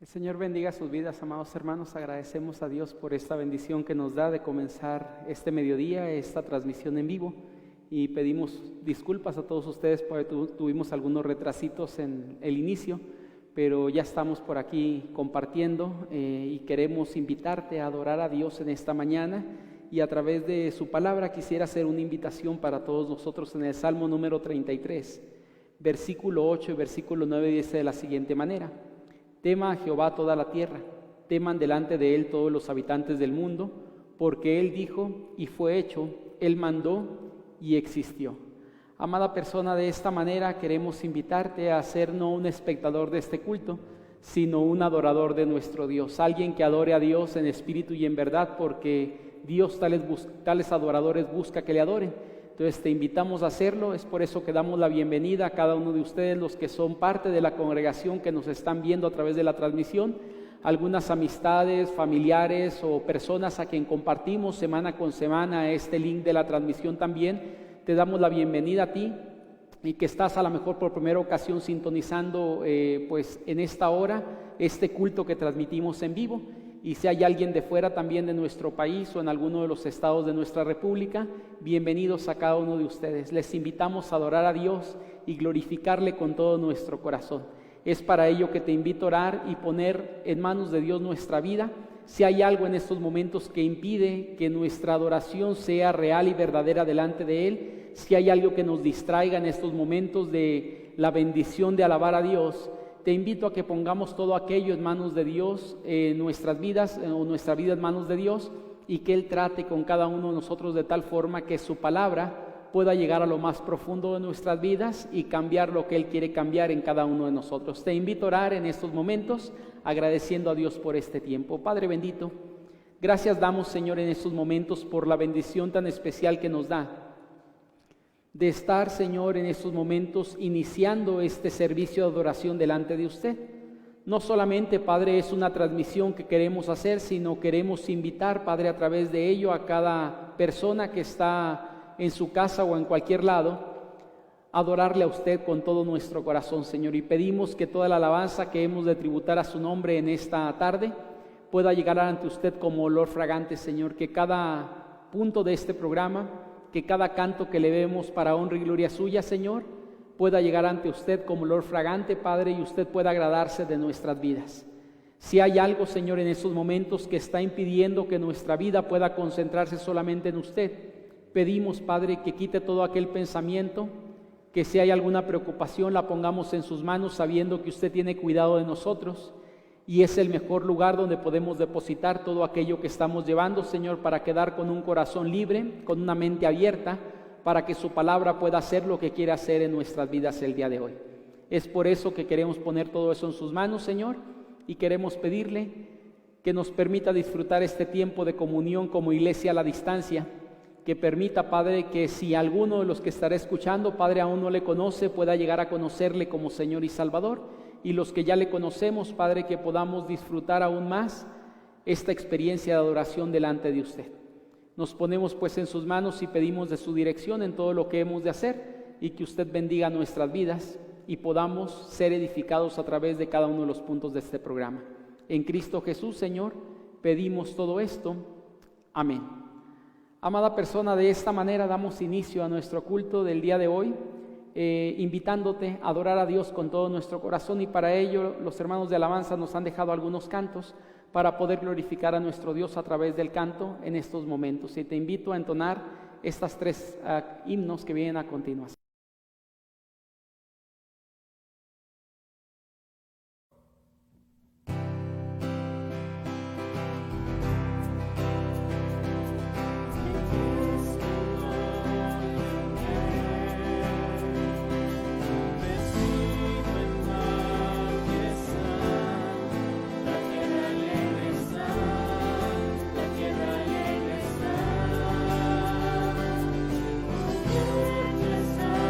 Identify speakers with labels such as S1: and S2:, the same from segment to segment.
S1: El Señor bendiga sus vidas, amados hermanos. Agradecemos a Dios por esta bendición que nos da de comenzar este mediodía, esta transmisión en vivo. Y pedimos disculpas a todos ustedes porque tuvimos algunos retrasitos en el inicio, pero ya estamos por aquí compartiendo y queremos invitarte a adorar a Dios en esta mañana. Y a través de su palabra quisiera hacer una invitación para todos nosotros en el Salmo número 33, versículo 8 y versículo 9 dice de la siguiente manera: Tema a Jehová toda la tierra, teman delante de él todos los habitantes del mundo, porque él dijo y fue hecho, él mandó y existió. Amada persona, de esta manera queremos invitarte a ser no un espectador de este culto, sino un adorador de nuestro Dios, alguien que adore a Dios en espíritu y en verdad, porque Dios tales adoradores busca que le adoren. Entonces te invitamos a hacerlo. Es por eso que damos la bienvenida a cada uno de ustedes, los que son parte de la congregación, que nos están viendo a través de la transmisión, algunas amistades, familiares o personas a quien compartimos semana con semana este link de la transmisión también. Te damos la bienvenida a ti y que estás a lo mejor por primera ocasión sintonizando pues en esta hora este culto que transmitimos en vivo. Y si hay alguien de fuera también de nuestro país o en alguno de los estados de nuestra república, bienvenidos a cada uno de ustedes. Les invitamos a adorar a Dios y glorificarle con todo nuestro corazón. Es para ello que te invito a orar y poner en manos de Dios nuestra vida. Si hay algo en estos momentos que impide que nuestra adoración sea real y verdadera delante de Él, si hay algo que nos distraiga en estos momentos de la bendición de alabar a Dios, te invito a que pongamos todo aquello en manos de Dios, nuestras vidas o nuestra vida en manos de Dios, y que Él trate con cada uno de nosotros de tal forma que su palabra pueda llegar a lo más profundo de nuestras vidas y cambiar lo que Él quiere cambiar en cada uno de nosotros. Te invito a orar en estos momentos agradeciendo a Dios por este tiempo. Padre bendito, gracias damos, Señor, en estos momentos por la bendición tan especial que nos da de estar, Señor, en estos momentos iniciando este servicio de adoración delante de usted. No solamente, Padre, es una transmisión que queremos hacer, sino queremos invitar, Padre, a través de ello a cada persona que está en su casa o en cualquier lado, a adorarle a usted con todo nuestro corazón, Señor. Y pedimos que toda la alabanza que hemos de tributar a su nombre en esta tarde pueda llegar ante usted como olor fragante, Señor. Que cada punto de este programa, que cada canto que le vemos para honra y gloria suya, Señor, pueda llegar ante usted como olor fragante, Padre, y usted pueda agradarse de nuestras vidas. Si hay algo, Señor, en estos momentos que está impidiendo que nuestra vida pueda concentrarse solamente en usted, pedimos, Padre, que quite todo aquel pensamiento, que si hay alguna preocupación la pongamos en sus manos, sabiendo que usted tiene cuidado de nosotros, y es el mejor lugar donde podemos depositar todo aquello que estamos llevando, Señor, para quedar con un corazón libre, con una mente abierta, para que su palabra pueda hacer lo que quiere hacer en nuestras vidas el día de hoy. Es por eso que queremos poner todo eso en sus manos, Señor, y queremos pedirle que nos permita disfrutar este tiempo de comunión como iglesia a la distancia, que permita, Padre, que si alguno de los que estará escuchando, Padre, aún no le conoce, pueda llegar a conocerle como Señor y Salvador. Y los que ya le conocemos, Padre, que podamos disfrutar aún más esta experiencia de adoración delante de usted. Nos ponemos pues en sus manos y pedimos de su dirección en todo lo que hemos de hacer, y que usted bendiga nuestras vidas y podamos ser edificados a través de cada uno de los puntos de este programa. En Cristo Jesús, Señor, pedimos todo esto. Amén. Amada persona, de esta manera damos inicio a nuestro culto del día de hoy, invitándote a adorar a Dios con todo nuestro corazón, y para ello los hermanos de alabanza nos han dejado algunos cantos para poder glorificar a nuestro Dios a través del canto en estos momentos. Y te invito a entonar estas tres himnos que vienen a continuación.
S2: Está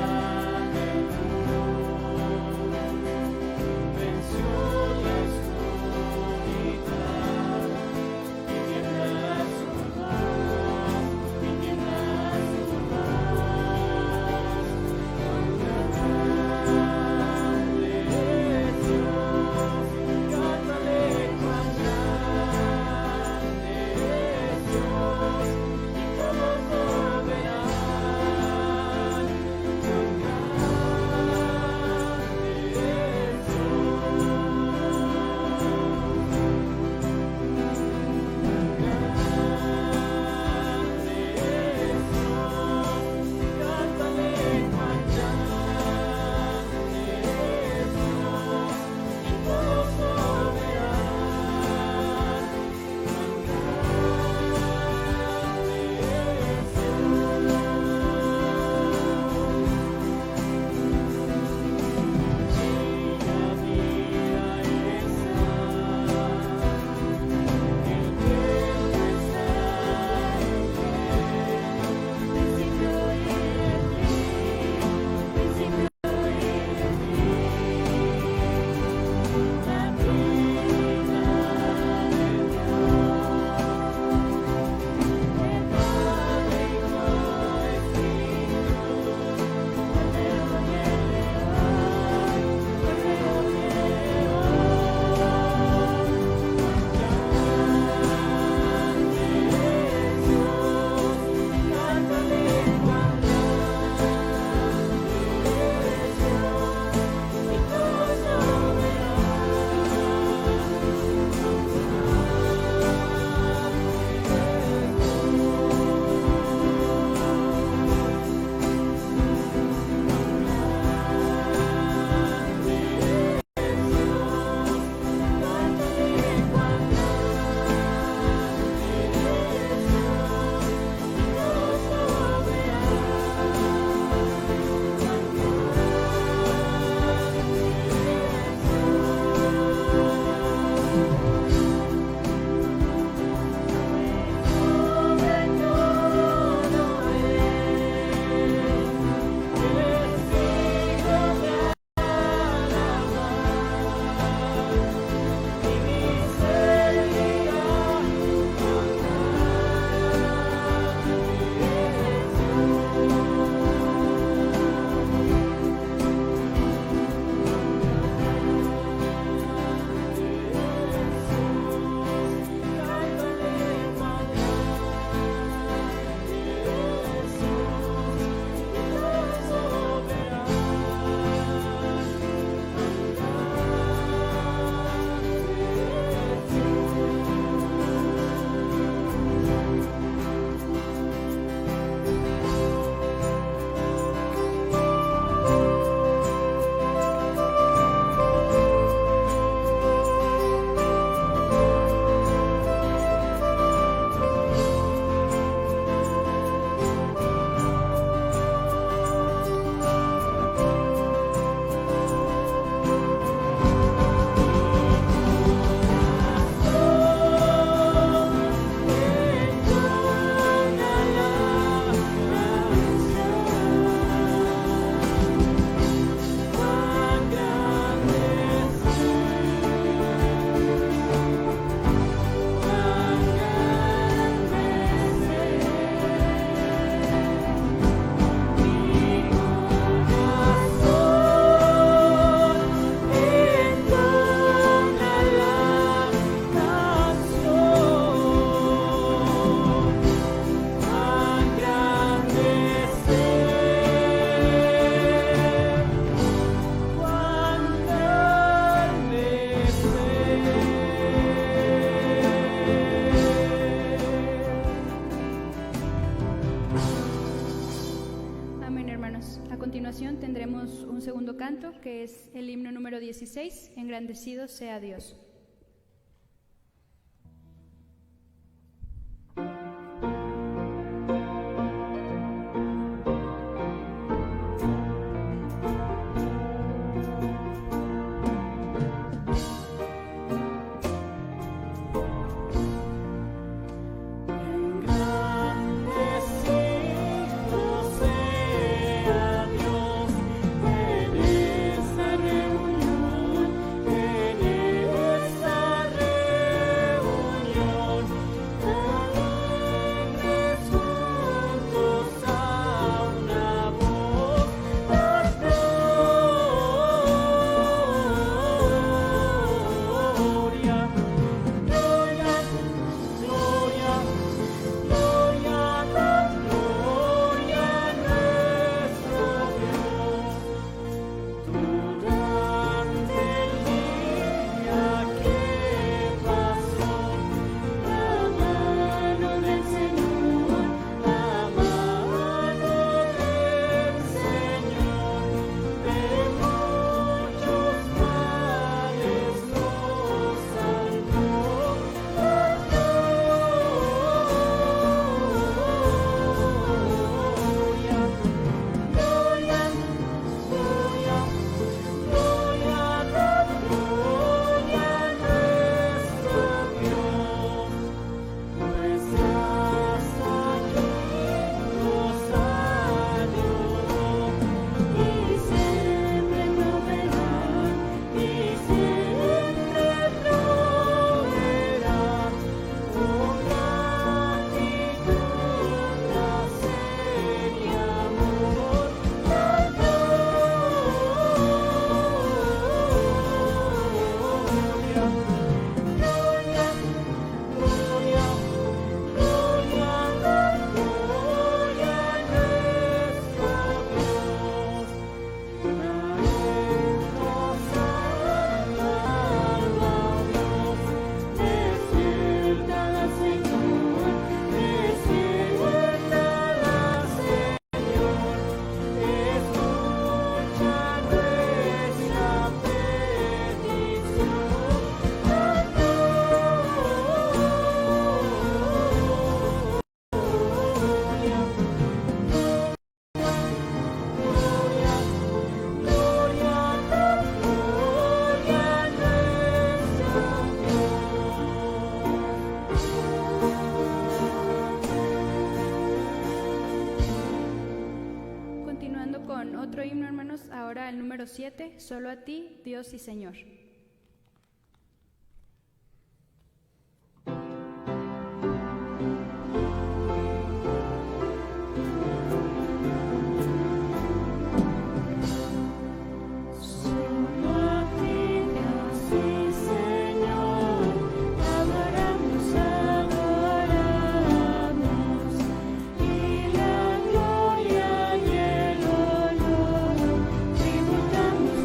S2: que es el himno número 16, Engrandecido sea Dios. Con otro himno, hermanos, ahora el número 7, Solo a ti, Dios y Señor.
S3: Tributamos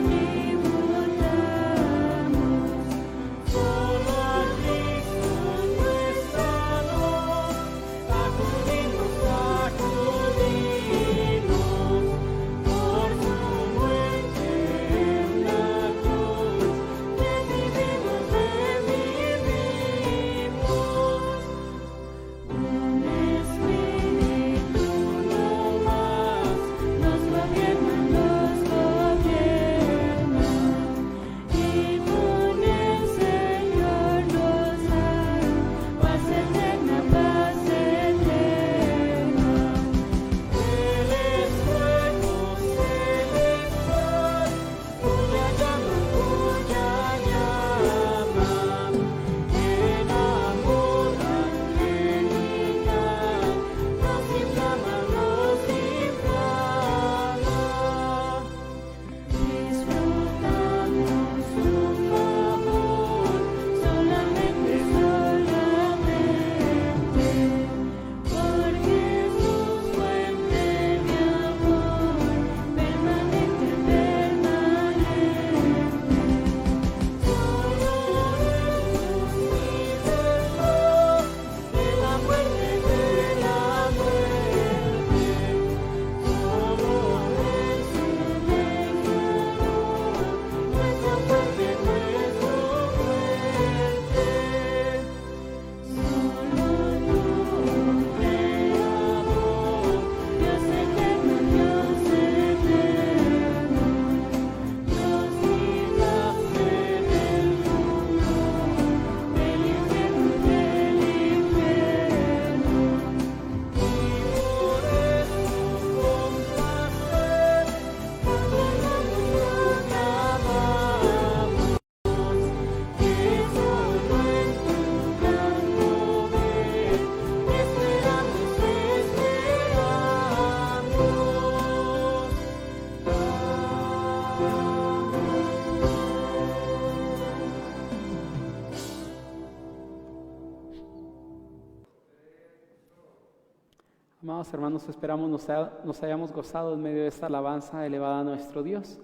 S1: Amados hermanos, esperamos nos hayamos gozado en medio de esta alabanza elevada a nuestro Dios.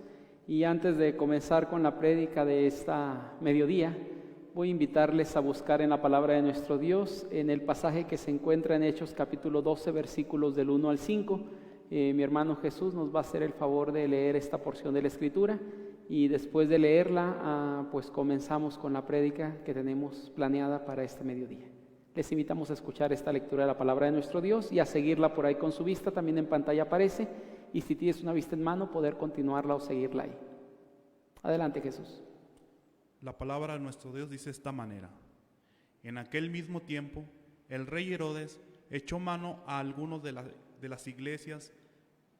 S1: Y antes de comenzar con la prédica de esta mediodía, voy a invitarles a buscar en la palabra de nuestro Dios, en el pasaje que se encuentra en Hechos capítulo 12, versículos del 1 al 5. Mi hermano Jesús nos va a hacer el favor de leer esta porción de la Escritura y después de leerla, pues comenzamos con la prédica que tenemos planeada para este mediodía. Les invitamos a escuchar esta lectura de la palabra de nuestro Dios y a seguirla por ahí con su vista, también en pantalla aparece, y si tienes una vista en mano, poder continuarla o seguirla ahí. Adelante, Jesús.
S3: La palabra de nuestro Dios dice de esta manera: en aquel mismo tiempo, el rey Herodes echó mano a algunos de las iglesias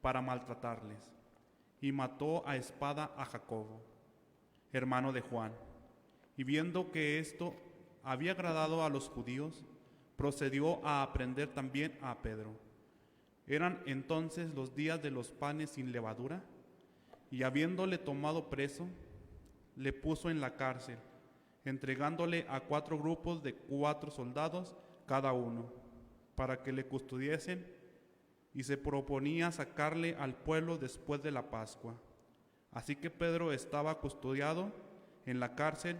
S3: para maltratarles, y mató a espada a Jacobo, hermano de Juan. Y viendo que esto había agradado a los judíos, procedió a prender también a Pedro. Eran entonces los días de los panes sin levadura, y habiéndole tomado preso, le puso en la cárcel, entregándole a 4 grupos de 4 soldados cada uno, para que le custodiesen, y se proponía sacarle al pueblo después de la Pascua. Así que Pedro estaba custodiado en la cárcel,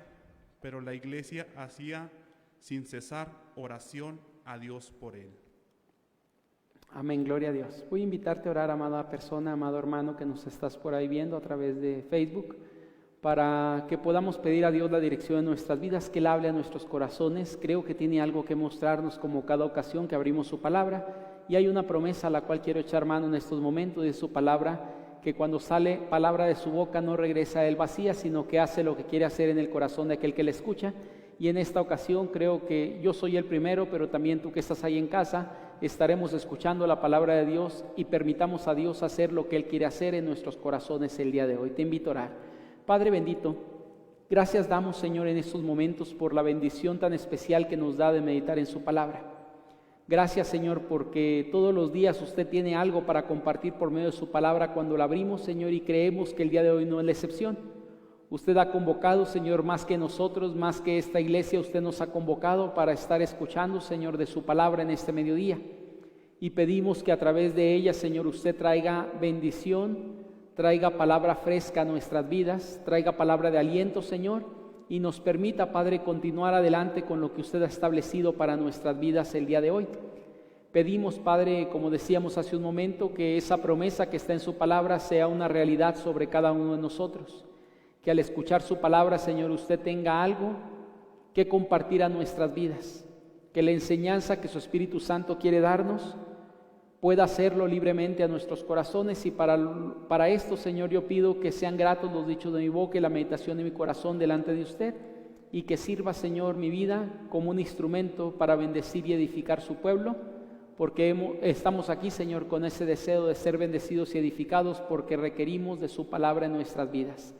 S3: pero la iglesia hacía sin cesar oración a Dios por él.
S1: Amén, gloria a Dios. Voy a invitarte a orar, amada persona, amado hermano que nos estás por ahí viendo a través de Facebook, para que podamos pedir a Dios la dirección de nuestras vidas, que Él hable a nuestros corazones. Creo que tiene algo que mostrarnos como cada ocasión que abrimos su palabra, y hay una promesa a la cual quiero echar mano en estos momentos de su palabra, que cuando sale palabra de su boca no regresa a él vacía, sino que hace lo que quiere hacer en el corazón de aquel que le escucha. Y en esta ocasión creo que yo soy el primero, pero también tú que estás ahí en casa, estaremos escuchando la palabra de Dios y permitamos a Dios hacer lo que Él quiere hacer en nuestros corazones el día de hoy. Te invito a orar. Padre bendito, gracias damos, Señor, en estos momentos por la bendición tan especial que nos da de meditar en su palabra. Gracias, Señor, porque todos los días usted tiene algo para compartir por medio de su palabra cuando la abrimos, Señor, y creemos que el día de hoy no es la excepción. Usted ha convocado, Señor, más que nosotros, más que esta iglesia, usted nos ha convocado para estar escuchando, Señor, de su palabra en este mediodía. Y pedimos que a través de ella, Señor, usted traiga bendición, traiga palabra fresca a nuestras vidas, traiga palabra de aliento, Señor, y nos permita, Padre, continuar adelante con lo que usted ha establecido para nuestras vidas el día de hoy. Pedimos, Padre, como decíamos hace un momento, que esa promesa que está en su palabra sea una realidad sobre cada uno de nosotros. Que al escuchar su palabra, Señor, usted tenga algo que compartir a nuestras vidas. Que la enseñanza que su Espíritu Santo quiere darnos pueda hacerlo libremente a nuestros corazones. Y para esto, Señor, yo pido que sean gratos los dichos de mi boca y la meditación de mi corazón delante de usted, y que sirva, Señor, mi vida como un instrumento para bendecir y edificar su pueblo, porque estamos aquí, Señor, con ese deseo de ser bendecidos y edificados, porque requerimos de su palabra en nuestras vidas.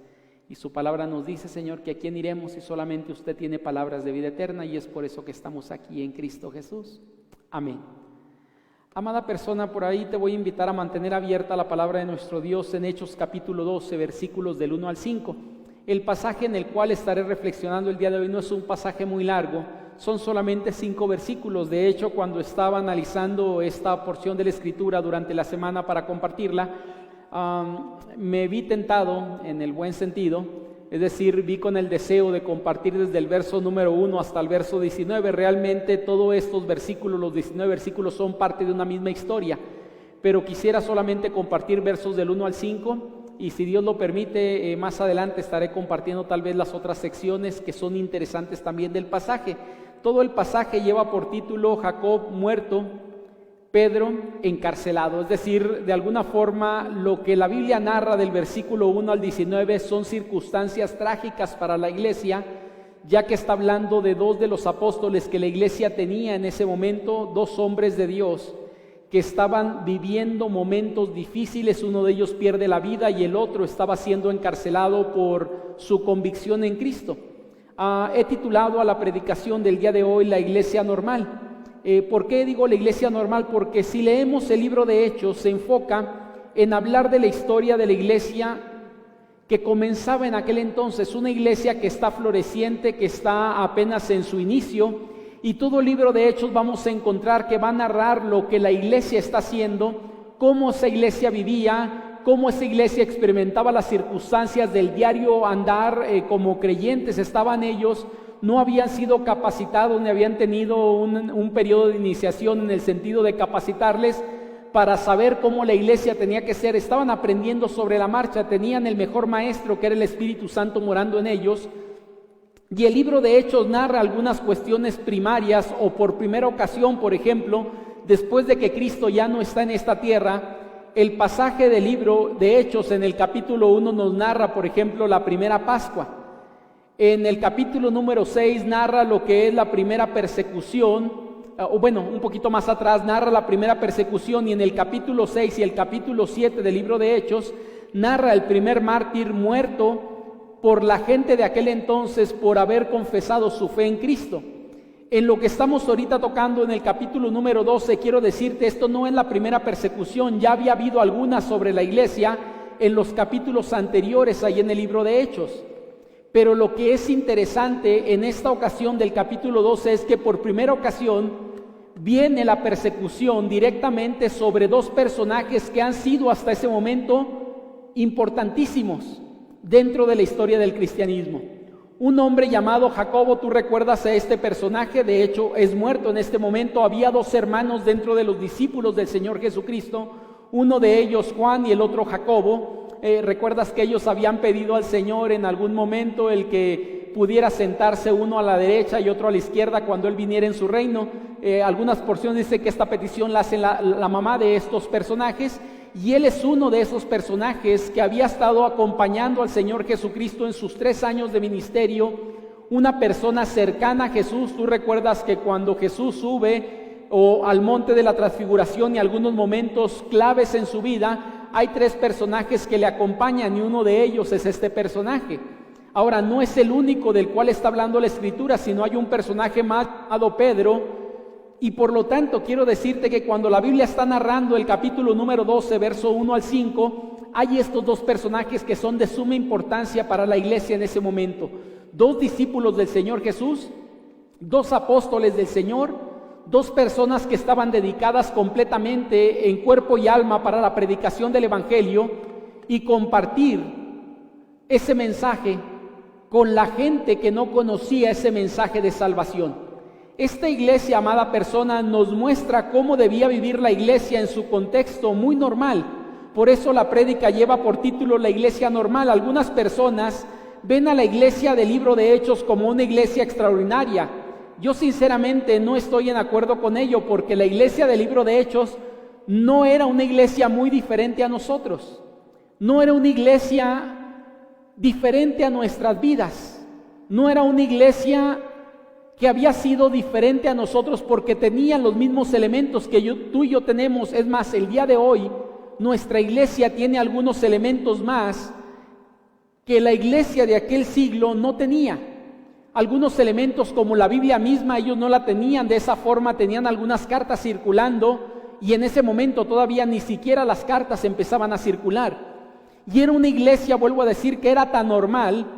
S1: Y su palabra nos dice, Señor, que a quién iremos si solamente usted tiene palabras de vida eterna, y es por eso que estamos aquí en Cristo Jesús. Amén. Amada persona, por ahí te voy a invitar a mantener abierta la palabra de nuestro Dios en Hechos capítulo 12, versículos del 1 al 5. El pasaje en el cual estaré reflexionando el día de hoy no es un pasaje muy largo, son solamente 5 versículos. De hecho, cuando estaba analizando esta porción de la Escritura durante la semana para compartirla, me vi tentado en el buen sentido. Es decir, vi con el deseo de compartir desde el verso número 1 hasta el verso 19. Realmente todos estos versículos, los 19 versículos, son parte de una misma historia. Pero quisiera solamente compartir versos del 1 al 5. Y si Dios lo permite, más adelante estaré compartiendo tal vez las otras secciones que son interesantes también del pasaje. Todo el pasaje lleva por título Jacob muerto, Pedro encarcelado. Es decir, de alguna forma lo que la Biblia narra del versículo 1 al 19 son circunstancias trágicas para la iglesia, ya que está hablando de 2 de los apóstoles que la iglesia tenía en ese momento, 2 hombres de Dios que estaban viviendo momentos difíciles. Uno de ellos pierde la vida y el otro estaba siendo encarcelado por su convicción en Cristo. He titulado a la predicación del día de hoy La Iglesia Normal. ¿Por qué digo la iglesia normal? Porque si leemos el libro de Hechos, se enfoca en hablar de la historia de la iglesia que comenzaba en aquel entonces, una iglesia que está floreciente, que está apenas en su inicio, y todo el libro de Hechos vamos a encontrar que va a narrar lo que la iglesia está haciendo, cómo esa iglesia vivía, cómo esa iglesia experimentaba las circunstancias del diario andar como creyentes estaban ellos. No habían sido capacitados ni habían tenido un periodo de iniciación en el sentido de capacitarles para saber cómo la iglesia tenía que ser. Estaban aprendiendo sobre la marcha, tenían el mejor maestro que era el Espíritu Santo morando en ellos. Y el libro de Hechos narra algunas cuestiones primarias, o por primera ocasión, por ejemplo, después de que Cristo ya no está en esta tierra, el pasaje del libro de Hechos en el capítulo 1 nos narra, por ejemplo, la primera Pascua. En el capítulo número 6 narra lo que es la primera persecución, o bueno, un poquito más atrás narra la primera persecución, y en el capítulo 6 y el capítulo 7 del libro de Hechos narra el primer mártir muerto por la gente de aquel entonces por haber confesado su fe en Cristo. En lo que estamos ahorita tocando en el capítulo número 12, quiero decirte, esto no es la primera persecución, ya había habido algunas sobre la iglesia en los capítulos anteriores ahí en el libro de Hechos. Pero lo que es interesante en esta ocasión del capítulo 12 es que por primera ocasión viene la persecución directamente sobre dos personajes que han sido hasta ese momento importantísimos dentro de la historia del cristianismo. Un hombre llamado Jacobo, tú recuerdas a este personaje, de hecho es muerto en este momento. Había dos hermanos dentro de los discípulos del Señor Jesucristo, uno de ellos Juan y el otro Jacobo. Recuerdas que ellos habían pedido al Señor en algún momento el que pudiera sentarse uno a la derecha y otro a la izquierda cuando Él viniera en su reino. Algunas porciones dicen que esta petición la hace la mamá de estos personajes, y él es uno de esos personajes que había estado acompañando al Señor Jesucristo en sus 3 años de ministerio, una persona cercana a Jesús. Tú recuerdas que cuando Jesús sube al monte de la transfiguración y algunos momentos claves en su vida, hay 3 personajes que le acompañan y uno de ellos es este personaje. Ahora, no es el único del cual está hablando la Escritura, sino hay un personaje más llamado Pedro. Y por lo tanto quiero decirte que cuando la Biblia está narrando el capítulo número 12, verso 1 al 5, hay estos 2 personajes que son de suma importancia para la iglesia en ese momento. 2 discípulos del Señor Jesús, 2 apóstoles del Señor, 2 personas que estaban dedicadas completamente en cuerpo y alma para la predicación del Evangelio y compartir ese mensaje con la gente que no conocía ese mensaje de salvación. Esta iglesia, amada persona, nos muestra cómo debía vivir la iglesia en su contexto muy normal. Por eso la prédica lleva por título La Iglesia Normal. Algunas personas ven a la iglesia del libro de Hechos como una iglesia extraordinaria. Yo sinceramente no estoy en acuerdo con ello, porque la iglesia del libro de Hechos no era una iglesia muy diferente a nosotros. No era una iglesia diferente a nuestras vidas. No era una iglesia que había sido diferente a nosotros porque tenían los mismos elementos que tú y yo tenemos. Es más, el día de hoy nuestra iglesia tiene algunos elementos más que la iglesia de aquel siglo no tenía. Algunos elementos como la Biblia misma, ellos no la tenían de esa forma, tenían algunas cartas circulando y en ese momento todavía ni siquiera las cartas empezaban a circular. Y era una iglesia, vuelvo a decir, que era tan normal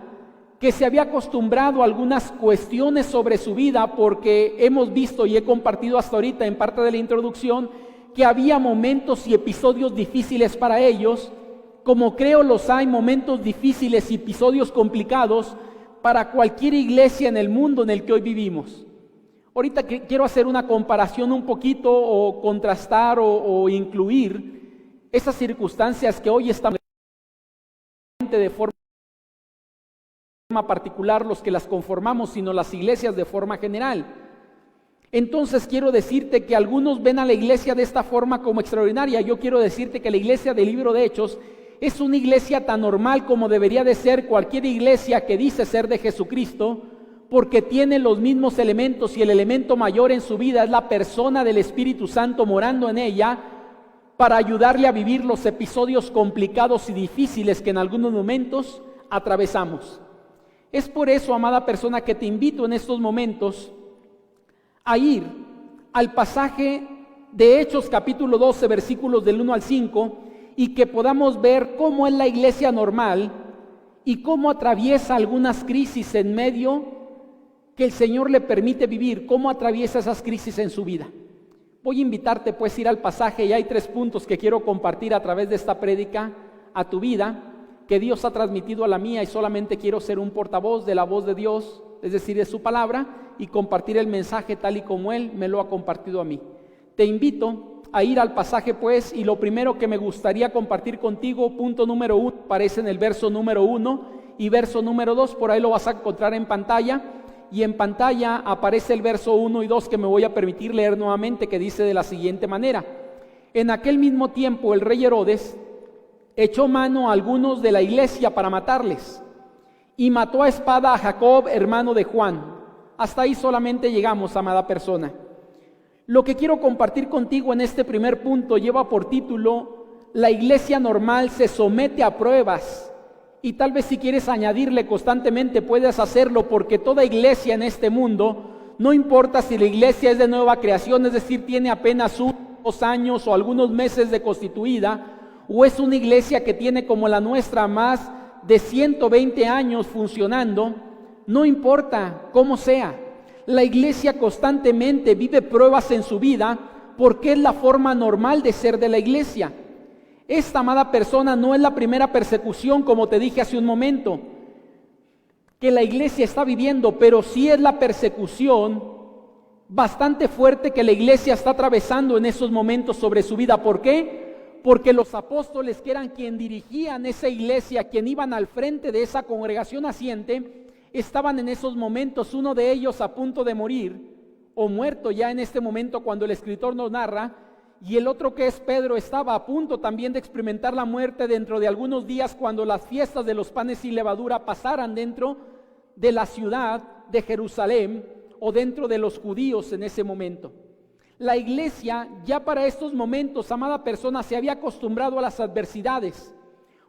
S1: que se había acostumbrado a algunas cuestiones sobre su vida, porque hemos visto y he compartido hasta ahorita en parte de la introducción que había momentos y episodios difíciles para ellos, como creo los hay momentos difíciles y episodios complicados para cualquier iglesia en el mundo en el que hoy vivimos. Ahorita quiero hacer una comparación un poquito o contrastar o incluir esas circunstancias que hoy están de forma particular los que las conformamos, sino las iglesias de forma general. Entonces quiero decirte que algunos ven a la iglesia de esta forma como extraordinaria. Yo quiero decirte que la iglesia del libro de Hechos es una iglesia tan normal como debería de ser cualquier iglesia que dice ser de Jesucristo, porque tiene los mismos elementos, y el elemento mayor en su vida es la persona del Espíritu Santo morando en ella para ayudarle a vivir los episodios complicados y difíciles que en algunos momentos atravesamos. Es por eso, amada persona, que te invito en estos momentos a ir al pasaje de Hechos capítulo 12, versículos del 1 al 5, y que podamos ver cómo es la iglesia normal y cómo atraviesa algunas crisis en medio que el Señor le permite vivir, cómo atraviesa esas crisis en su vida. Voy a invitarte pues a ir al pasaje y hay 3 puntos que quiero compartir a través de esta prédica a tu vida, que Dios ha transmitido a la mía, y solamente quiero ser un portavoz de la voz de Dios, es decir, de su palabra, y compartir el mensaje tal y como Él me lo ha compartido a mí. Te invito a ir al pasaje pues, y lo primero que me gustaría compartir contigo, punto número 1, aparece en el verso número 1 y verso número 2, por ahí lo vas a encontrar en pantalla, y en pantalla aparece el verso 1 y 2 que me voy a permitir leer nuevamente, que dice de la siguiente manera: en aquel mismo tiempo el rey Herodes echó mano a algunos de la iglesia para matarles, y mató a espada a Jacob, hermano de Juan. Hasta ahí solamente llegamos, amada persona. Lo que quiero compartir contigo en este primer punto lleva por título: la iglesia normal se somete a pruebas. Y tal vez si quieres añadirle constantemente puedes hacerlo, porque toda iglesia en este mundo, no importa si la iglesia es de nueva creación, es decir, tiene apenas 1 o 2 años o algunos meses de constituida, o es una iglesia que tiene como la nuestra más de 120 años funcionando, no importa cómo sea, la iglesia constantemente vive pruebas en su vida, porque es la forma normal de ser de la iglesia. Esta, amada persona, no es la primera persecución, como te dije hace un momento, que la iglesia está viviendo, pero sí es la persecución bastante fuerte que la iglesia está atravesando en esos momentos sobre su vida. ¿Por qué? Porque los apóstoles, que eran quien dirigían esa iglesia, quien iban al frente de esa congregación naciente, estaban en esos momentos, uno de ellos a punto de morir, o muerto ya en este momento cuando el escritor nos narra, y el otro, que es Pedro, estaba a punto también de experimentar la muerte dentro de algunos días, cuando las fiestas de los panes sin levadura pasaran dentro de la ciudad de Jerusalén, o dentro de los judíos en ese momento. La iglesia ya para estos momentos, amada persona, se había acostumbrado a las adversidades.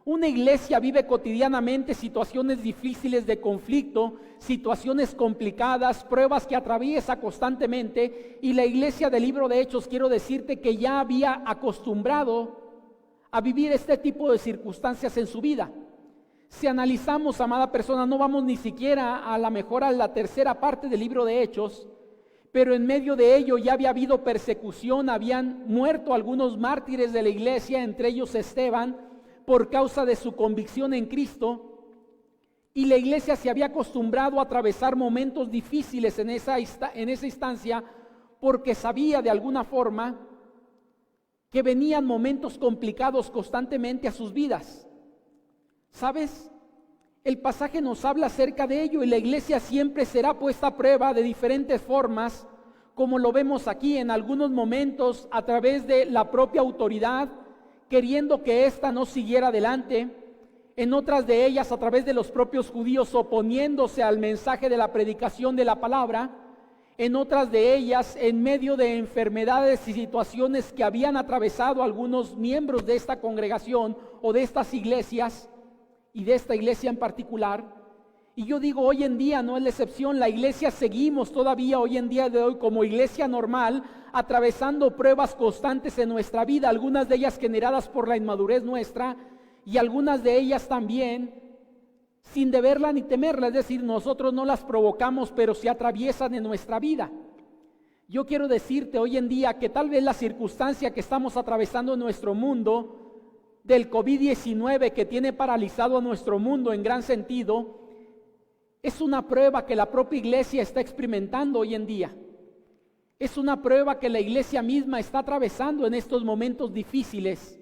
S1: Una iglesia vive cotidianamente situaciones difíciles de conflicto, situaciones complicadas, pruebas que atraviesa constantemente, y la iglesia del libro de Hechos, quiero decirte que ya había acostumbrado a vivir este tipo de circunstancias en su vida. Si analizamos, amada persona, no vamos ni siquiera a la mejor a la 3ª parte del libro de Hechos, pero en medio de ello ya había habido persecución, habían muerto algunos mártires de la iglesia, entre ellos Esteban, por causa de su convicción en Cristo, y la iglesia se había acostumbrado a atravesar momentos difíciles en esa instancia, porque sabía de alguna forma que venían momentos complicados constantemente a sus vidas. ¿Sabes? El pasaje nos habla acerca de ello, y la iglesia siempre será puesta a prueba de diferentes formas, como lo vemos aquí, en algunos momentos a través de la propia autoridad, queriendo que ésta no siguiera adelante, en otras de ellas a través de los propios judíos oponiéndose al mensaje de la predicación de la palabra, en otras de ellas en medio de enfermedades y situaciones que habían atravesado algunos miembros de esta congregación o de estas iglesias, y de esta iglesia en particular. Y yo digo, hoy en día no es la excepción. La iglesia seguimos todavía hoy en día de hoy como iglesia normal, atravesando pruebas constantes en nuestra vida, algunas de ellas generadas por la inmadurez nuestra, y algunas de ellas también sin deberla ni temerla, es decir, nosotros no las provocamos, pero se atraviesan en nuestra vida. Yo quiero decirte hoy en día que tal vez la circunstancia que estamos atravesando en nuestro mundo, del COVID-19, que tiene paralizado a nuestro mundo en gran sentido, es una prueba que la propia iglesia está experimentando hoy en día. Es una prueba que la iglesia misma está atravesando en estos momentos difíciles,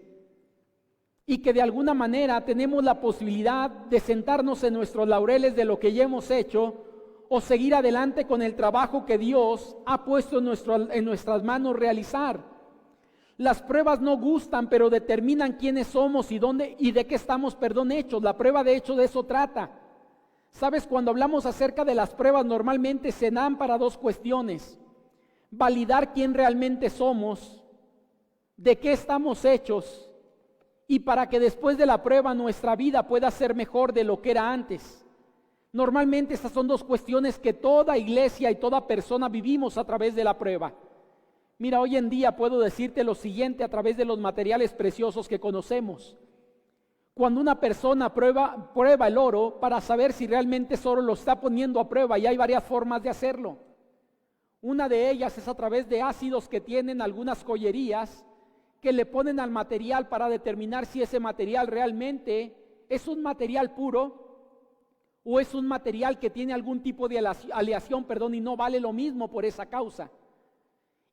S1: y que de alguna manera tenemos la posibilidad de sentarnos en nuestros laureles de lo que ya hemos hecho, o seguir adelante con el trabajo que Dios ha puesto en nuestras manos realizar. Las pruebas no gustan, pero determinan quiénes somos y dónde y de qué estamos, hechos. La prueba de hecho de eso trata. Sabes, cuando hablamos acerca de las pruebas, normalmente se dan para 2 cuestiones: validar quién realmente somos, de qué estamos hechos, y para que después de la prueba nuestra vida pueda ser mejor de lo que era antes. Normalmente estas son 2 cuestiones que toda iglesia y toda persona vivimos a través de la prueba. Mira, hoy en día puedo decirte lo siguiente a través de los materiales preciosos que conocemos. Cuando una persona prueba el oro para saber si realmente es oro, lo está poniendo a prueba, y hay varias formas de hacerlo. Una de ellas es a través de ácidos que tienen algunas joyerías que le ponen al material para determinar si ese material realmente es un material puro o es un material que tiene algún tipo de aleación, y no vale lo mismo por esa causa.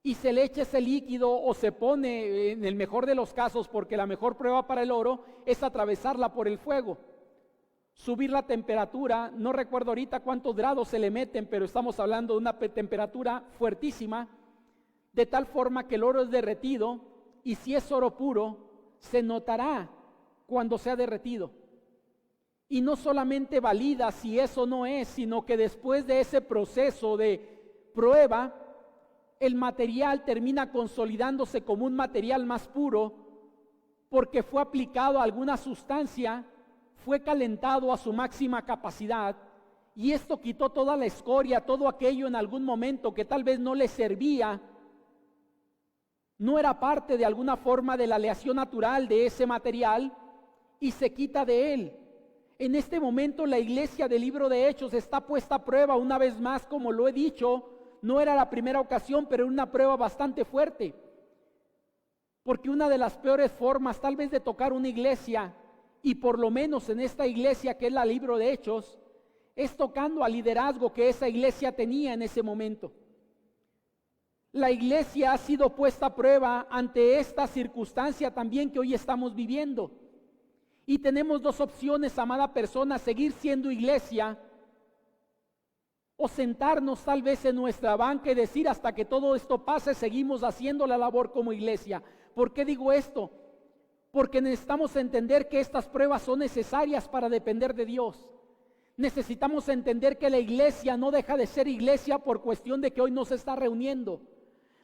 S1: Y se le echa ese líquido o se pone, en el mejor de los casos, porque la mejor prueba para el oro es atravesarla por el fuego, subir la temperatura. No recuerdo ahorita cuántos grados se le meten, pero estamos hablando de una temperatura fuertísima, de tal forma que el oro es derretido, y si es oro puro, se notará cuando sea derretido. Y no solamente valida si eso no es, sino que después de ese proceso de prueba, el material termina consolidándose como un material más puro, porque fue aplicado a alguna sustancia, fue calentado a su máxima capacidad, y esto quitó toda la escoria, todo aquello en algún momento que tal vez no le servía, no era parte de alguna forma de la aleación natural de ese material, y se quita de él. En este momento la iglesia del libro de Hechos está puesta a prueba una vez más, como lo he dicho. No era la primera ocasión, pero era una prueba bastante fuerte, porque una de las peores formas tal vez de tocar una iglesia, y por lo menos en esta iglesia que es la libro de Hechos, es tocando al liderazgo que esa iglesia tenía en ese momento. La iglesia ha sido puesta a prueba ante esta circunstancia también que hoy estamos viviendo, y tenemos dos opciones, amada persona: seguir siendo iglesia, o sentarnos tal vez en nuestra banca y decir: hasta que todo esto pase, seguimos haciendo la labor como iglesia. ¿Por qué digo esto? Porque necesitamos entender que estas pruebas son necesarias para depender de Dios. Necesitamos entender que la iglesia no deja de ser iglesia por cuestión de que hoy no se está reuniendo.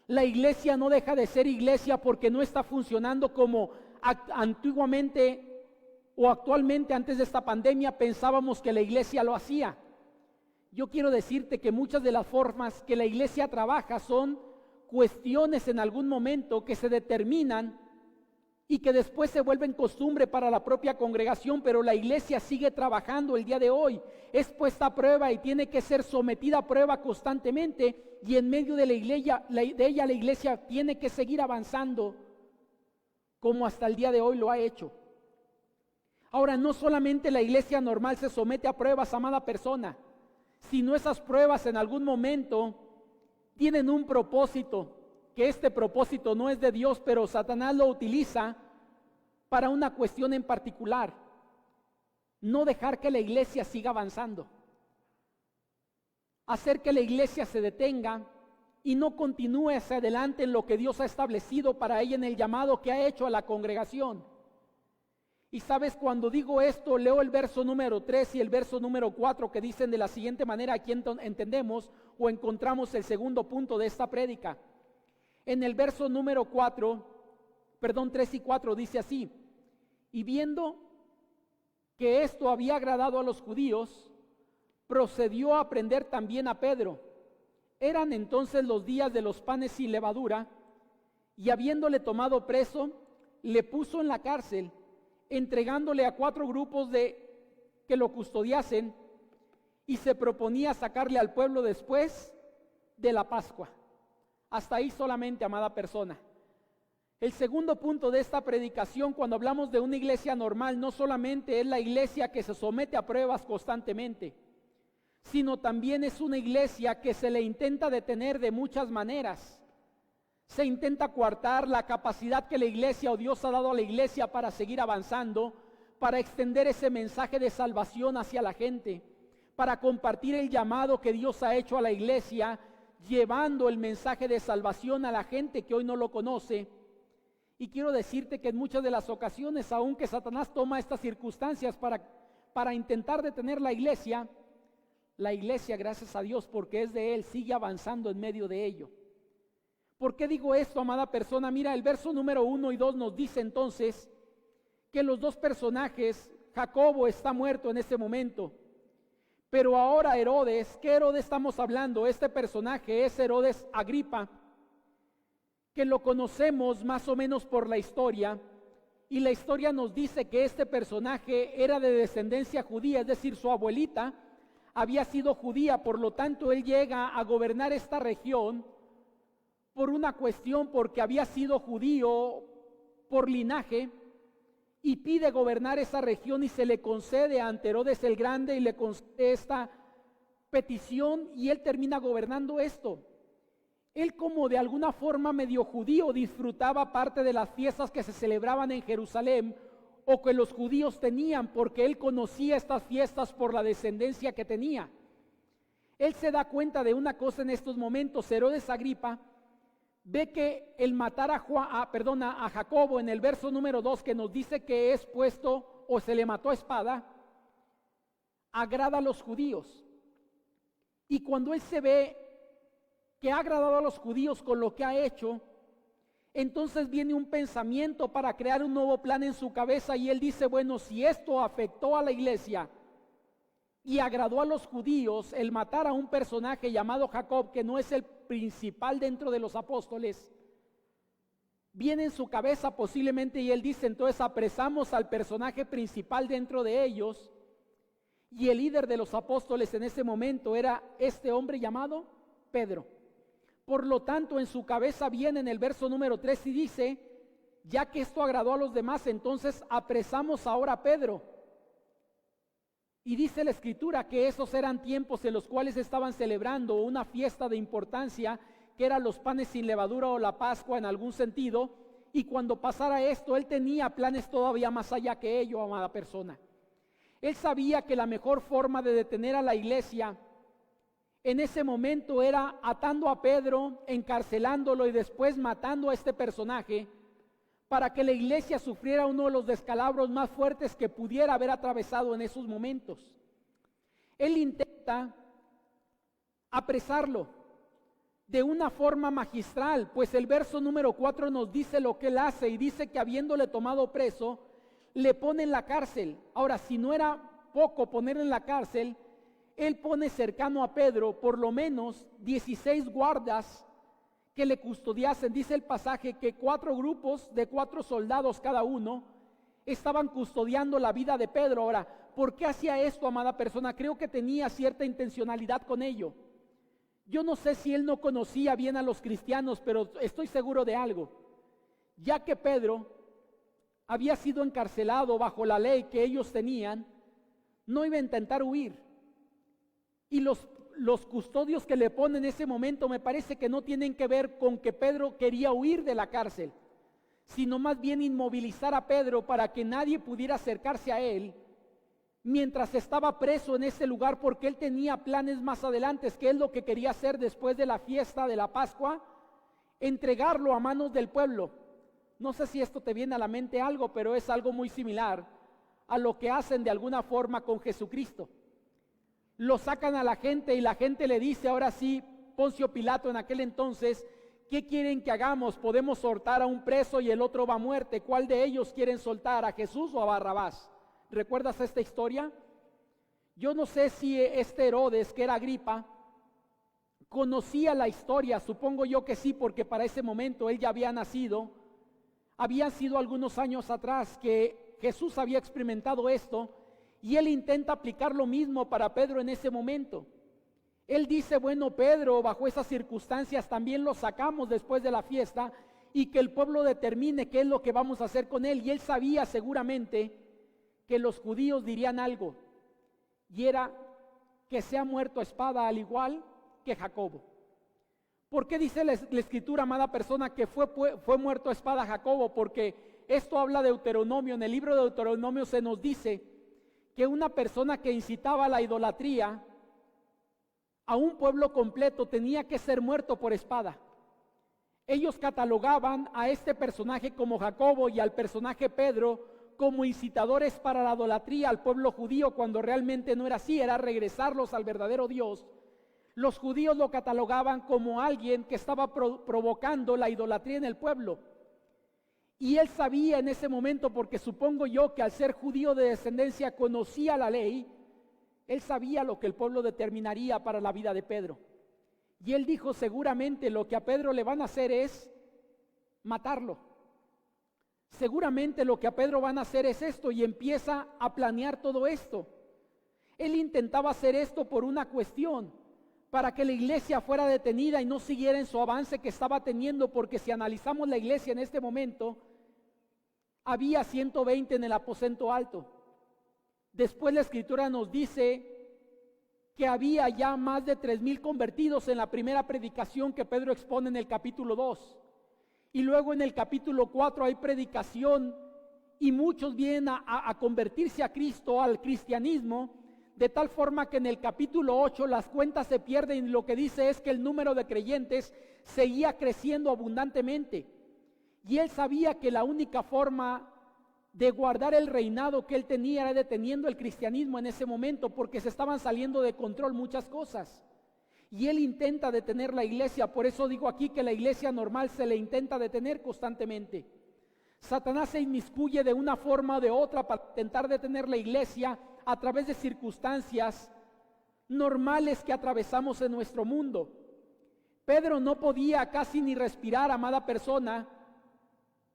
S1: La iglesia no deja de ser iglesia porque no está funcionando como antiguamente o actualmente, antes de esta pandemia, pensábamos que la iglesia lo hacía. Yo quiero decirte que muchas de las formas que la iglesia trabaja son cuestiones en algún momento que se determinan y que después se vuelven costumbre para la propia congregación, pero la iglesia sigue trabajando el día de hoy. Es puesta a prueba y tiene que ser sometida a prueba constantemente, y en medio de la iglesia tiene que seguir avanzando como hasta el día de hoy lo ha hecho. Ahora, no solamente la iglesia normal se somete a pruebas, amada persona, sino esas pruebas en algún momento tienen un propósito, que este propósito no es de Dios, pero Satanás lo utiliza para una cuestión en particular: no dejar que la iglesia siga avanzando, hacer que la iglesia se detenga y no continúe hacia adelante en lo que Dios ha establecido para ella, en el llamado que ha hecho a la congregación. Y sabes, cuando digo esto, leo el verso número 3 y el verso número 4, que dicen de la siguiente manera. Aquí entendemos o encontramos el segundo punto de esta prédica. En el verso número 3 y 4 dice así: y viendo que esto había agradado a los judíos, procedió a prender también a Pedro. Eran entonces los días de los panes sin levadura, y habiéndole tomado preso, le puso en la cárcel, entregándole a 4 grupos que lo custodiasen, y se proponía sacarle al pueblo después de la Pascua. Hasta ahí solamente, amada persona. El segundo punto de esta predicación, cuando hablamos de una iglesia normal, no solamente es la iglesia que se somete a pruebas constantemente, sino también es una iglesia que se le intenta detener de muchas maneras. Se intenta coartar la capacidad que la iglesia o Dios ha dado a la iglesia para seguir avanzando, para extender ese mensaje de salvación hacia la gente, para compartir el llamado que Dios ha hecho a la iglesia, llevando el mensaje de salvación a la gente que hoy no lo conoce. Y quiero decirte que en muchas de las ocasiones, aunque Satanás toma estas circunstancias para intentar detener la iglesia, gracias a Dios, porque es de Él, sigue avanzando en medio de ello. ¿Por qué digo esto, amada persona? Mira, el verso número 1 y 2 nos dice entonces que los dos personajes, Jacobo está muerto en este momento, pero ahora Herodes, ¿qué Herodes estamos hablando? Este personaje es Herodes Agripa, que lo conocemos más o menos por la historia, y la historia nos dice que este personaje era de descendencia judía, es decir, su abuelita había sido judía, por lo tanto él llega a gobernar esta región por una cuestión, porque había sido judío por linaje, y pide gobernar esa región y se le concede ante Herodes el Grande y le concede esta petición y él termina gobernando esto. Él, como de alguna forma medio judío, disfrutaba parte de las fiestas que se celebraban en Jerusalén o que los judíos tenían, porque él conocía estas fiestas por la descendencia que tenía. Él se da cuenta de una cosa en estos momentos. Herodes Agripa ve que el matar a Jacobo en el verso número 2, que nos dice que es puesto o se le mató a espada, agrada a los judíos. Y cuando él se ve que ha agradado a los judíos con lo que ha hecho, entonces viene un pensamiento para crear un nuevo plan en su cabeza y él dice, bueno, si esto afectó a la iglesia y agradó a los judíos, el matar a un personaje llamado Jacob, que no es el principal dentro de los apóstoles, viene en su cabeza posiblemente y él dice, entonces apresamos al personaje principal dentro de ellos, y el líder de los apóstoles en ese momento era este hombre llamado Pedro. Por lo tanto, en su cabeza viene en el verso número 3 y dice, ya que esto agradó a los demás, entonces apresamos ahora a Pedro. Y dice la Escritura que esos eran tiempos en los cuales estaban celebrando una fiesta de importancia, que eran los panes sin levadura o la Pascua en algún sentido, y cuando pasara esto, él tenía planes todavía más allá que ello, amada persona. Él sabía que la mejor forma de detener a la iglesia en ese momento era atando a Pedro, encarcelándolo y después matando a este personaje, para que la iglesia sufriera uno de los descalabros más fuertes que pudiera haber atravesado en esos momentos. Él intenta apresarlo de una forma magistral, pues el verso número 4 nos dice lo que él hace y dice que habiéndole tomado preso, le pone en la cárcel. Ahora, si no era poco poner en la cárcel, él pone cercano a Pedro por lo menos 16 guardas que le custodiasen. Dice el pasaje que 4 grupos de 4 soldados cada uno estaban custodiando la vida de Pedro. Ahora, ¿por qué hacía esto, amada persona? Creo que tenía cierta intencionalidad con ello. Yo no sé si él no conocía bien a los cristianos, pero estoy seguro de algo. Ya que Pedro había sido encarcelado bajo la ley que ellos tenían, no iba a intentar huir. Y los custodios que le ponen en ese momento me parece que no tienen que ver con que Pedro quería huir de la cárcel, sino más bien inmovilizar a Pedro para que nadie pudiera acercarse a él mientras estaba preso en ese lugar, porque él tenía planes más adelante, que es lo que quería hacer después de la fiesta de la Pascua, entregarlo a manos del pueblo. No sé si esto te viene a la mente algo, pero es algo muy similar a lo que hacen de alguna forma con Jesucristo. Lo sacan a la gente y la gente le dice, ahora sí, Poncio Pilato en aquel entonces, ¿qué quieren que hagamos? Podemos soltar a un preso y el otro va a muerte. ¿Cuál de ellos quieren soltar, a Jesús o a Barrabás? ¿Recuerdas esta historia? Yo no sé si este Herodes, que era Agripa, conocía la historia. Supongo yo que sí, porque para ese momento él ya había nacido. Habían sido algunos años atrás que Jesús había experimentado esto, y él intenta aplicar lo mismo para Pedro en ese momento. Él dice, bueno, Pedro, bajo esas circunstancias también lo sacamos después de la fiesta y que el pueblo determine qué es lo que vamos a hacer con él. Y él sabía seguramente que los judíos dirían algo, y era que se ha muerto a espada al igual que Jacobo. ¿Por qué dice la Escritura, amada persona, que fue muerto a espada Jacobo? Porque esto habla de Deuteronomio. En el libro de Deuteronomio se nos dice que una persona que incitaba a la idolatría a un pueblo completo tenía que ser muerto por espada. Ellos catalogaban a este personaje como Jacobo y al personaje Pedro como incitadores para la idolatría al pueblo judío, cuando realmente no era así, era regresarlos al verdadero Dios. Los judíos lo catalogaban como alguien que estaba provocando la idolatría en el pueblo. Y él sabía en ese momento, porque supongo yo que al ser judío de descendencia conocía la ley, él sabía lo que el pueblo determinaría para la vida de Pedro. Y él dijo, seguramente lo que a Pedro le van a hacer es matarlo. seguramente lo que a Pedro van a hacer es esto, y empieza a planear todo esto. Él intentaba hacer esto por una cuestión, para que la iglesia fuera detenida y no siguiera en su avance que estaba teniendo, porque si analizamos la iglesia en este momento, había 120 en el aposento alto. Después la escritura nos dice que había ya más de 3,000 convertidos en la primera predicación que Pedro expone en el capítulo 2. Y luego en el capítulo 4 hay predicación y muchos vienen a convertirse a Cristo, al cristianismo, de tal forma que en el capítulo 8 las cuentas se pierden y lo que dice es que el número de creyentes seguía creciendo abundantemente. Y él sabía que la única forma de guardar el reinado que él tenía era deteniendo el cristianismo en ese momento, porque se estaban saliendo de control muchas cosas. Y él intenta detener la iglesia. Por eso digo aquí que la iglesia normal se le intenta detener constantemente. Satanás se inmiscuye de una forma o de otra para intentar detener la iglesia a través de circunstancias normales que atravesamos en nuestro mundo. Pedro no podía casi ni respirar, amada persona.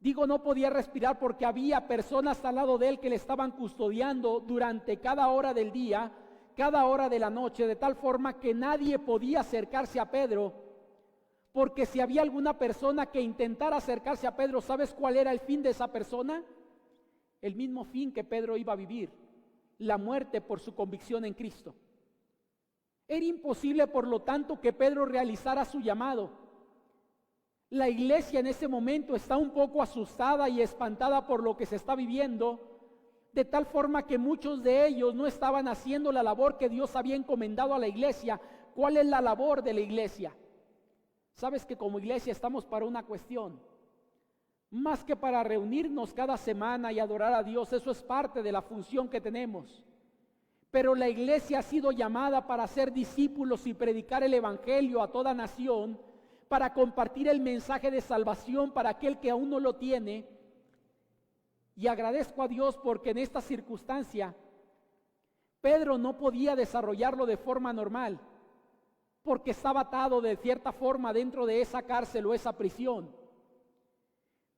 S1: Digo no podía respirar porque había personas al lado de él que le estaban custodiando durante cada hora del día, cada hora de la noche, de tal forma que nadie podía acercarse a Pedro, porque si había alguna persona que intentara acercarse a Pedro, ¿sabes cuál era el fin de esa persona? El mismo fin que Pedro iba a vivir, la muerte por su convicción en Cristo. Era imposible, por lo tanto, que Pedro realizara su llamado. La iglesia en ese momento está un poco asustada y espantada por lo que se está viviendo, de tal forma que muchos de ellos no estaban haciendo la labor que Dios había encomendado a la iglesia. ¿Cuál es la labor de la iglesia? Sabes que como iglesia estamos para una cuestión, más que para reunirnos cada semana y adorar a Dios. Eso es parte de la función que tenemos. Pero la iglesia ha sido llamada para ser discípulos y predicar el evangelio a toda nación, para compartir el mensaje de salvación para aquel que aún no lo tiene. Y agradezco a Dios porque en esta circunstancia Pedro no podía desarrollarlo de forma normal, porque estaba atado de cierta forma dentro de esa cárcel o esa prisión.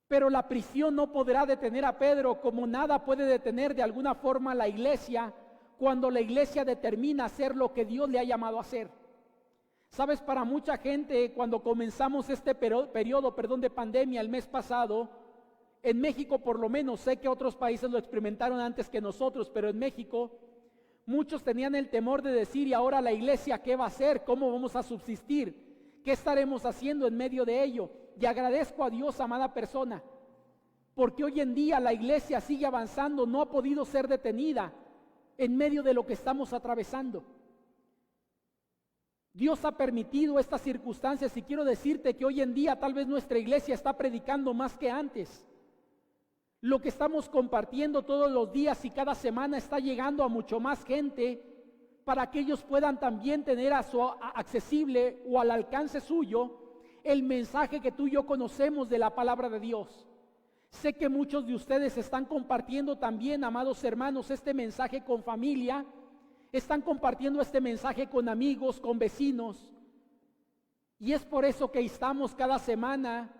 S1: Pero la prisión no podrá detener a Pedro, como nada puede detener de alguna forma a la iglesia cuando la iglesia determina hacer lo que Dios le ha llamado a hacer. Sabes, para mucha gente, cuando comenzamos este periodo de pandemia el mes pasado, en México por lo menos, sé que otros países lo experimentaron antes que nosotros, pero en México muchos tenían el temor de decir: ¿y ahora la iglesia qué va a hacer? ¿Cómo vamos a subsistir? ¿Qué estaremos haciendo en medio de ello? Y agradezco a Dios, amada persona, porque hoy en día la iglesia sigue avanzando, no ha podido ser detenida en medio de lo que estamos atravesando. Dios ha permitido estas circunstancias y quiero decirte que hoy en día tal vez nuestra iglesia está predicando más que antes. Lo que estamos compartiendo todos los días y cada semana está llegando a mucho más gente para que ellos puedan también tener accesible o al alcance suyo el mensaje que tú y yo conocemos de la palabra de Dios. Sé que muchos de ustedes están compartiendo también, amados hermanos, este mensaje con familia. Están compartiendo este mensaje con amigos, con vecinos. Y es por eso que estamos cada semana,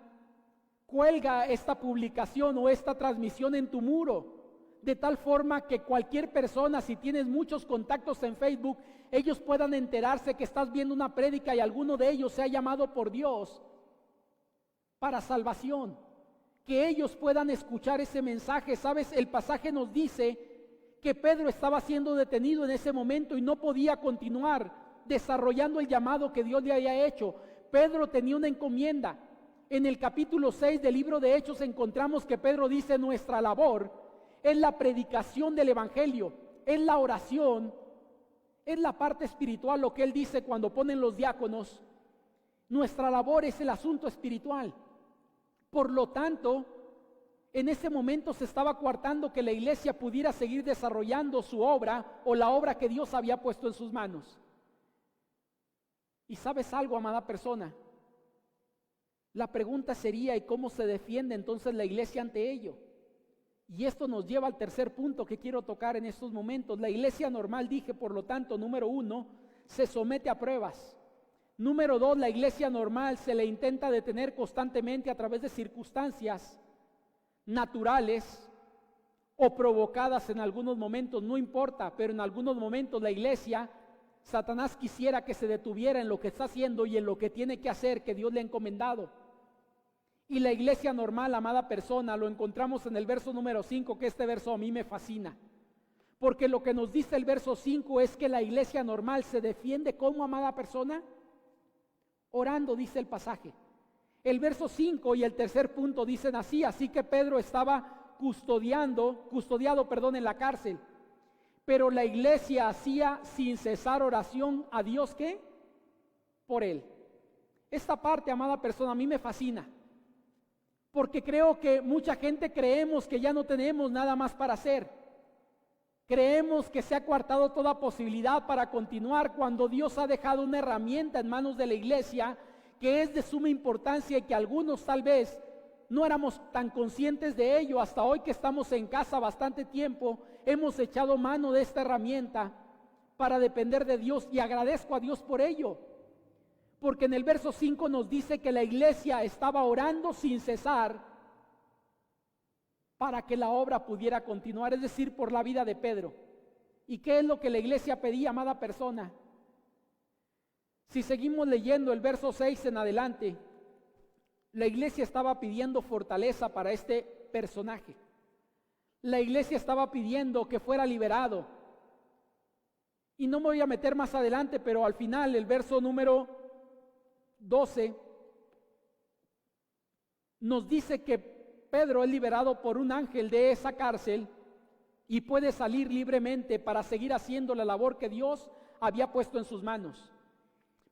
S1: cuelga esta publicación o esta transmisión en tu muro, de tal forma que cualquier persona, si tienes muchos contactos en Facebook, ellos puedan enterarse que estás viendo una prédica y alguno de ellos se ha llamado por Dios para salvación. Que ellos puedan escuchar ese mensaje. Sabes, el pasaje nos dice que Pedro estaba siendo detenido en ese momento y no podía continuar desarrollando el llamado que Dios le había hecho. Pedro tenía una encomienda. En el capítulo 6 del libro de Hechos encontramos que Pedro dice: nuestra labor es la predicación del evangelio, es la oración, es la parte espiritual, lo que él dice cuando ponen los diáconos. Nuestra labor es el asunto espiritual. Por lo tanto, en ese momento se estaba coartando que la iglesia pudiera seguir desarrollando su obra o la obra que Dios había puesto en sus manos. Y sabes algo, amada persona, la pregunta sería: ¿y cómo se defiende entonces la iglesia ante ello? Y esto nos lleva al tercer punto que quiero tocar en estos momentos. La iglesia normal, dije, por lo tanto, número 1, se somete a pruebas. Número 2, la iglesia normal se le intenta detener constantemente a través de circunstancias. naturales o provocadas en algunos momentos, no importa, pero en algunos momentos la iglesia, Satanás quisiera que se detuviera en lo que está haciendo y en lo que tiene que hacer, que Dios le ha encomendado. Y la iglesia normal, amada persona, lo encontramos en el verso número 5, que este verso a mí me fascina. Porque lo que nos dice el verso 5 es que la iglesia normal se defiende como, amada persona, orando, dice el pasaje. El verso 5 y el tercer punto dicen así: así que Pedro estaba custodiado en la cárcel, pero la iglesia hacía sin cesar oración a Dios, ¿qué? Por él. Esta parte, amada persona, a mí me fascina, porque creo que mucha gente creemos que ya no tenemos nada más para hacer. Creemos que se ha coartado toda posibilidad para continuar, cuando Dios ha dejado una herramienta en manos de la iglesia que es de suma importancia y que algunos tal vez no éramos tan conscientes de ello. Hasta hoy que estamos en casa bastante tiempo, hemos echado mano de esta herramienta para depender de Dios, y agradezco a Dios por ello. Porque en el verso 5 nos dice que la iglesia estaba orando sin cesar para que la obra pudiera continuar, es decir, por la vida de Pedro. ¿Y qué es lo que la iglesia pedía, amada persona? Si seguimos leyendo el verso 6 en adelante, la iglesia estaba pidiendo fortaleza para este personaje. La iglesia estaba pidiendo que fuera liberado. Y no me voy a meter más adelante, pero al final, el verso número 12, nos dice que Pedro es liberado por un ángel de esa cárcel y puede salir libremente para seguir haciendo la labor que Dios había puesto en sus manos.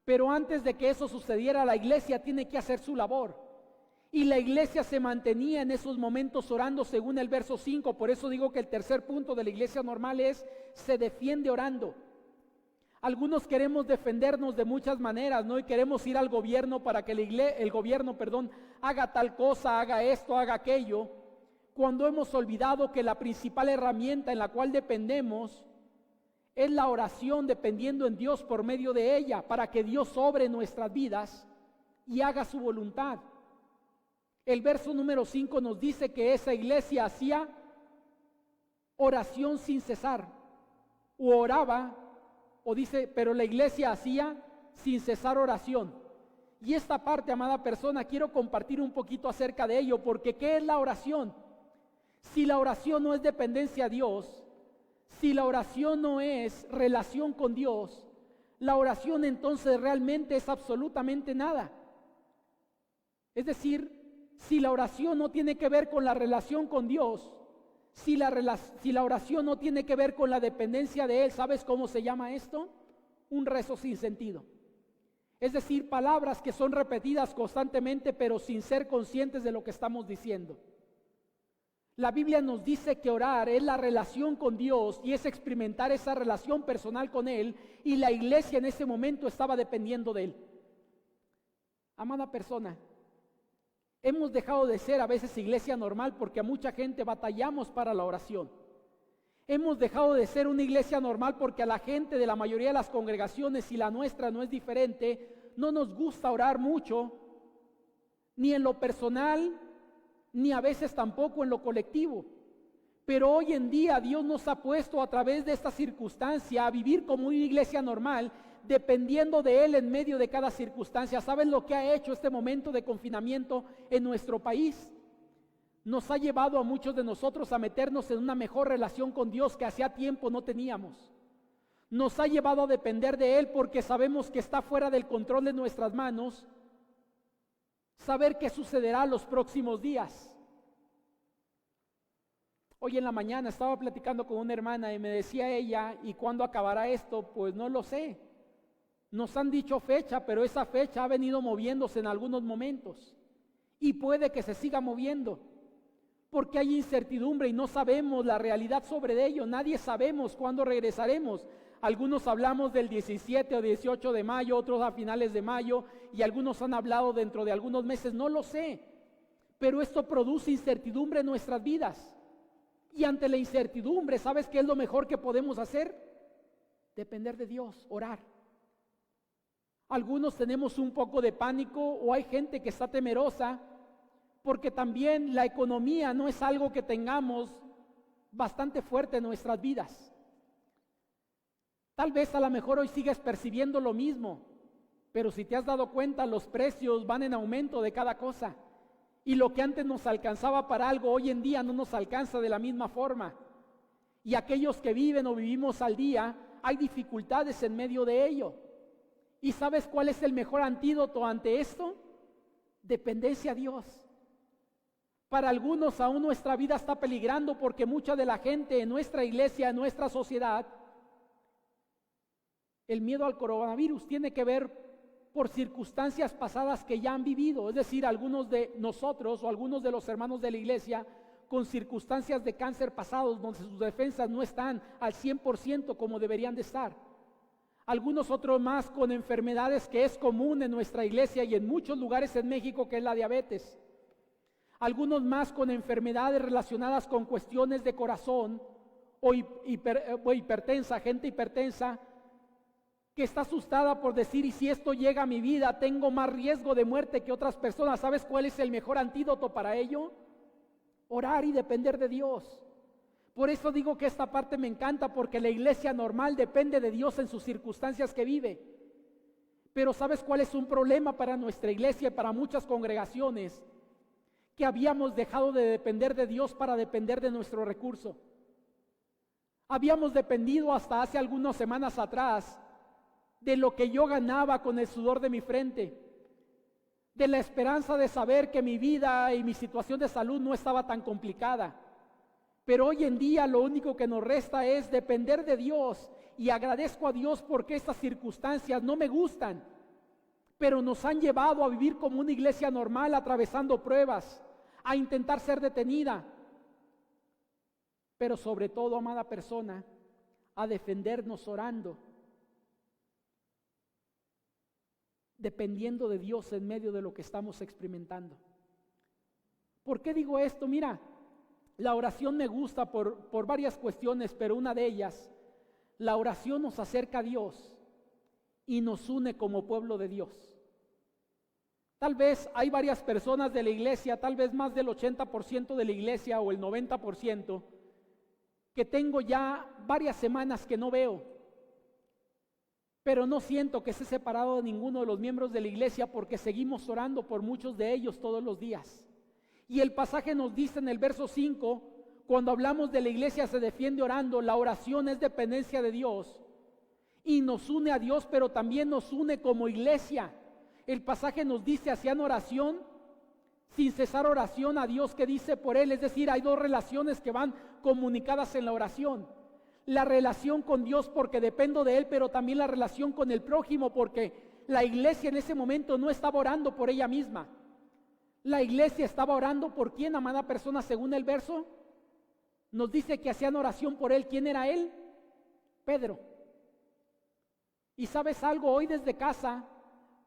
S1: Pero antes de que eso sucediera, la iglesia tiene que hacer su labor. Y la iglesia se mantenía en esos momentos orando según el verso 5. Por eso digo que el tercer punto de la iglesia normal es: se defiende orando. Algunos queremos defendernos de muchas maneras, ¿no? Y queremos ir al gobierno para que el gobierno haga tal cosa, haga esto, haga aquello, cuando hemos olvidado que la principal herramienta en la cual dependemos es la oración, dependiendo en Dios por medio de ella, para que Dios obre en nuestras vidas y haga su voluntad. El verso número 5 nos dice que esa iglesia hacía oración sin cesar, o oraba, o dice, pero la iglesia hacía sin cesar oración. Y esta parte, amada persona, quiero compartir un poquito acerca de ello, porque ¿qué es la oración? Si la oración no es dependencia a Dios, si la oración no es relación con Dios, la oración entonces realmente es absolutamente nada. Es decir, si la oración no tiene que ver con la relación con Dios, si la oración no tiene que ver con la dependencia de Él, ¿sabes cómo se llama esto? Un rezo sin sentido. Es decir, palabras que son repetidas constantemente, pero sin ser conscientes de lo que estamos diciendo. La Biblia nos dice que orar es la relación con Dios y es experimentar esa relación personal con Él, y la iglesia en ese momento estaba dependiendo de Él. Amada persona, hemos dejado de ser a veces iglesia normal porque a mucha gente batallamos para la oración. Hemos dejado de ser una iglesia normal porque a la gente de la mayoría de las congregaciones, y la nuestra no es diferente, no nos gusta orar mucho, ni en lo personal, ni a veces tampoco en lo colectivo. Pero hoy en día Dios nos ha puesto a través de esta circunstancia a vivir como una iglesia normal, dependiendo de Él en medio de cada circunstancia. ¿Saben lo que ha hecho este momento de confinamiento en nuestro país? Nos ha llevado a muchos de nosotros a meternos en una mejor relación con Dios que hacía tiempo no teníamos. Nos ha llevado a depender de Él porque sabemos que está fuera del control de nuestras manos, saber qué sucederá los próximos días. Hoy en la mañana estaba platicando con una hermana y me decía ella: ¿y cuándo acabará esto? Pues no lo sé. Nos han dicho fecha, pero esa fecha ha venido moviéndose en algunos momentos y puede que se siga moviendo porque hay incertidumbre y no sabemos la realidad sobre ello. Nadie sabemos cuándo regresaremos. Algunos hablamos del 17 o 18 de mayo, otros a finales de mayo, y algunos han hablado dentro de algunos meses. No lo sé, pero esto produce incertidumbre en nuestras vidas. Y ante la incertidumbre, ¿sabes qué es lo mejor que podemos hacer? Depender de Dios, orar. Algunos tenemos un poco de pánico, o hay gente que está temerosa porque también la economía no es algo que tengamos bastante fuerte en nuestras vidas. Tal vez a lo mejor hoy sigues percibiendo lo mismo, pero si te has dado cuenta, los precios van en aumento de cada cosa. Y lo que antes nos alcanzaba para algo, hoy en día no nos alcanza de la misma forma. Y aquellos que viven o vivimos al día, hay dificultades en medio de ello. ¿Y sabes cuál es el mejor antídoto ante esto? Dependencia a Dios. Para algunos aún nuestra vida está peligrando porque mucha de la gente en nuestra iglesia, en nuestra sociedad, el miedo al coronavirus tiene que ver por circunstancias pasadas que ya han vivido, es decir, algunos de nosotros o algunos de los hermanos de la iglesia con circunstancias de cáncer pasados donde sus defensas no están al 100% como deberían de estar. Algunos otros más con enfermedades que es común en nuestra iglesia y en muchos lugares en México, que es la diabetes. Algunos más con enfermedades relacionadas con cuestiones de corazón o hipertensa, gente hipertensa, que está asustada por decir, y si esto llega a mi vida, tengo más riesgo de muerte que otras personas. ¿Sabes cuál es el mejor antídoto para ello? Orar y depender de Dios. Por eso digo que esta parte me encanta, porque la iglesia normal depende de Dios en sus circunstancias que vive. Pero ¿sabes cuál es un problema para nuestra iglesia y para muchas congregaciones? Que habíamos dejado de depender de Dios para depender de nuestro recurso. Habíamos dependido hasta hace algunas semanas atrás de lo que yo ganaba con el sudor de mi frente, de la esperanza de saber que mi vida y mi situación de salud no estaba tan complicada. Pero hoy en día lo único que nos resta es depender de Dios, y agradezco a Dios porque estas circunstancias no me gustan, pero nos han llevado a vivir como una iglesia normal, atravesando pruebas, a intentar ser detenida, pero sobre todo, amada persona, a defendernos orando, dependiendo de Dios en medio de lo que estamos experimentando. ¿Por qué digo esto? Mira, la oración me gusta por varias cuestiones, pero una de ellas, la oración nos acerca a Dios y nos une como pueblo de Dios. Tal vez hay varias personas de la iglesia, tal vez más del 80% de la iglesia o el 90%, que tengo ya varias semanas que no veo. Pero no siento que esté separado de ninguno de los miembros de la iglesia, porque seguimos orando por muchos de ellos todos los días. Y el pasaje nos dice en el verso 5, cuando hablamos de la iglesia se defiende orando, la oración es dependencia de Dios y nos une a Dios, pero también nos une como iglesia. El pasaje nos dice, hacían oración, sin cesar oración a Dios que dice por él. Es decir, hay dos relaciones que van comunicadas en la oración. La relación con Dios porque dependo de Él, pero también la relación con el prójimo, porque la iglesia en ese momento no estaba orando por ella misma. La iglesia estaba orando por quién, amada persona, según el verso. Nos dice que hacían oración por él. ¿Quién era él? Pedro. Y sabes algo, hoy desde casa,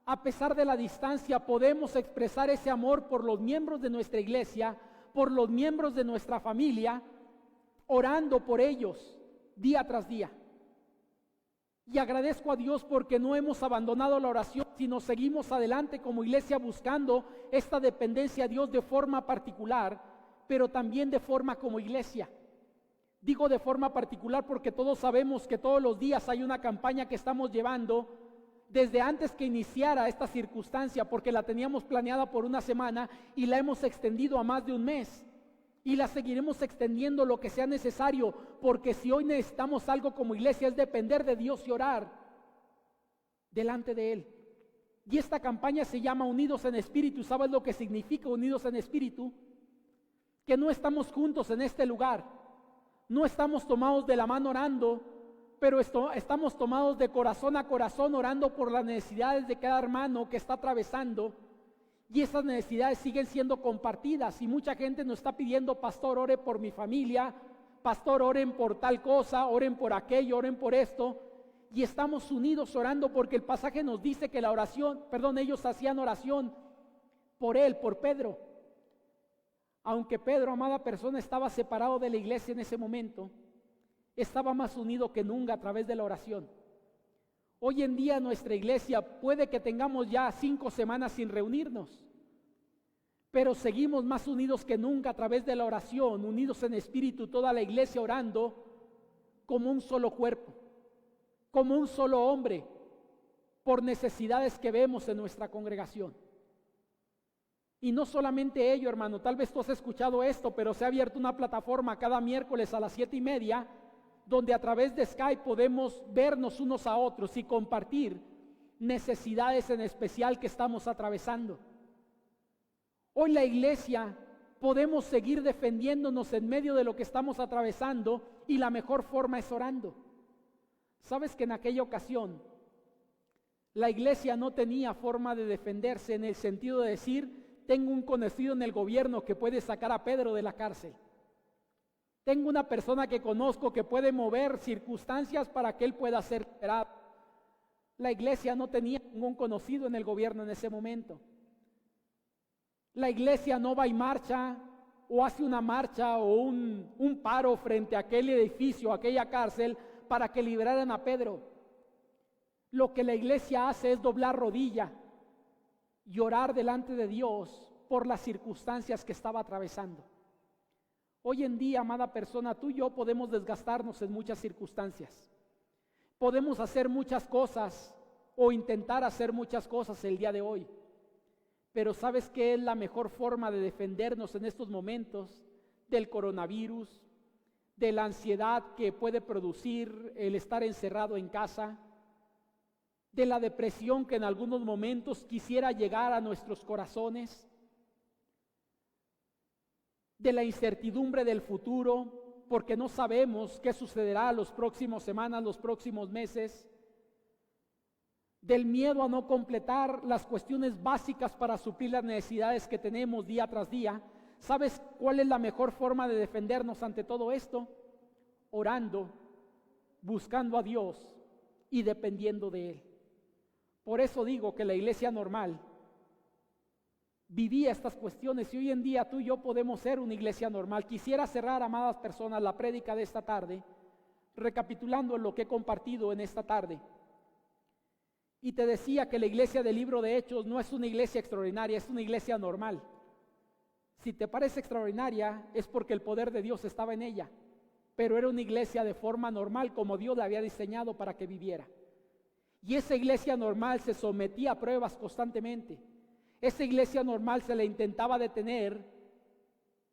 S1: a pesar de la distancia, podemos expresar ese amor por los miembros de nuestra iglesia, por los miembros de nuestra familia, orando por ellos día tras día. Y agradezco a Dios porque no hemos abandonado la oración, sino seguimos adelante como iglesia buscando esta dependencia a Dios de forma particular, pero también de forma como iglesia. Digo de forma particular porque todos sabemos que todos los días hay una campaña que estamos llevando desde antes que iniciara esta circunstancia, porque la teníamos planeada por una semana y la hemos extendido a más de un mes. Y la seguiremos extendiendo lo que sea necesario, porque si hoy necesitamos algo como iglesia es depender de Dios y orar delante de Él. Y esta campaña se llama Unidos en Espíritu. ¿Sabes lo que significa Unidos en Espíritu? Que no estamos juntos en este lugar, no estamos tomados de la mano orando, pero estamos tomados de corazón a corazón orando por las necesidades de cada hermano que está atravesando. Y esas necesidades siguen siendo compartidas y mucha gente nos está pidiendo: pastor, ore por mi familia, pastor, oren por tal cosa, oren por aquello, oren por esto. Y estamos unidos orando porque el pasaje nos dice que ellos hacían oración por él, por Pedro. Aunque Pedro, amada persona, estaba separado de la iglesia en ese momento, estaba más unido que nunca a través de la oración. Hoy en día nuestra iglesia puede que tengamos ya 5 semanas sin reunirnos, pero seguimos más unidos que nunca a través de la oración, unidos en espíritu, toda la iglesia orando como un solo cuerpo, como un solo hombre, por necesidades que vemos en nuestra congregación. Y no solamente ello, hermano, tal vez tú has escuchado esto, pero se ha abierto una plataforma cada miércoles a las 7:30, donde a través de Skype podemos vernos unos a otros y compartir necesidades en especial que estamos atravesando. Hoy la iglesia podemos seguir defendiéndonos en medio de lo que estamos atravesando, y la mejor forma es orando. ¿Sabes que en aquella ocasión la iglesia no tenía forma de defenderse en el sentido de decir: tengo un conocido en el gobierno que puede sacar a Pedro de la cárcel? Tengo una persona que conozco que puede mover circunstancias para que él pueda ser liberado. La iglesia no tenía ningún conocido en el gobierno en ese momento. La iglesia no va y marcha o hace una marcha o un paro frente a aquel edificio, a aquella cárcel, para que liberaran a Pedro. Lo que la iglesia hace es doblar rodilla y orar delante de Dios por las circunstancias que estaba atravesando. Hoy en día, amada persona, tú y yo podemos desgastarnos en muchas circunstancias. Podemos hacer muchas cosas o intentar hacer muchas cosas el día de hoy. Pero ¿sabes qué es la mejor forma de defendernos en estos momentos del coronavirus, de la ansiedad que puede producir el estar encerrado en casa, de la depresión que en algunos momentos quisiera llegar a nuestros corazones, de la incertidumbre del futuro, porque no sabemos qué sucederá las próximas semanas, los próximos meses, del miedo a no completar las cuestiones básicas para suplir las necesidades que tenemos día tras día? ¿Sabes cuál es la mejor forma de defendernos ante todo esto? Orando, buscando a Dios y dependiendo de Él. Por eso digo que la iglesia normal vivía estas cuestiones, y hoy en día tú y yo podemos ser una iglesia normal. Quisiera cerrar, amadas personas, la prédica de esta tarde recapitulando lo que he compartido en esta tarde. Y te decía que la iglesia del libro de Hechos no es una iglesia extraordinaria, es una iglesia normal. Si te parece extraordinaria es porque el poder de Dios estaba en ella, pero era una iglesia de forma normal, como Dios la había diseñado para que viviera. Y esa iglesia normal se sometía a pruebas constantemente. Esa iglesia normal se le intentaba detener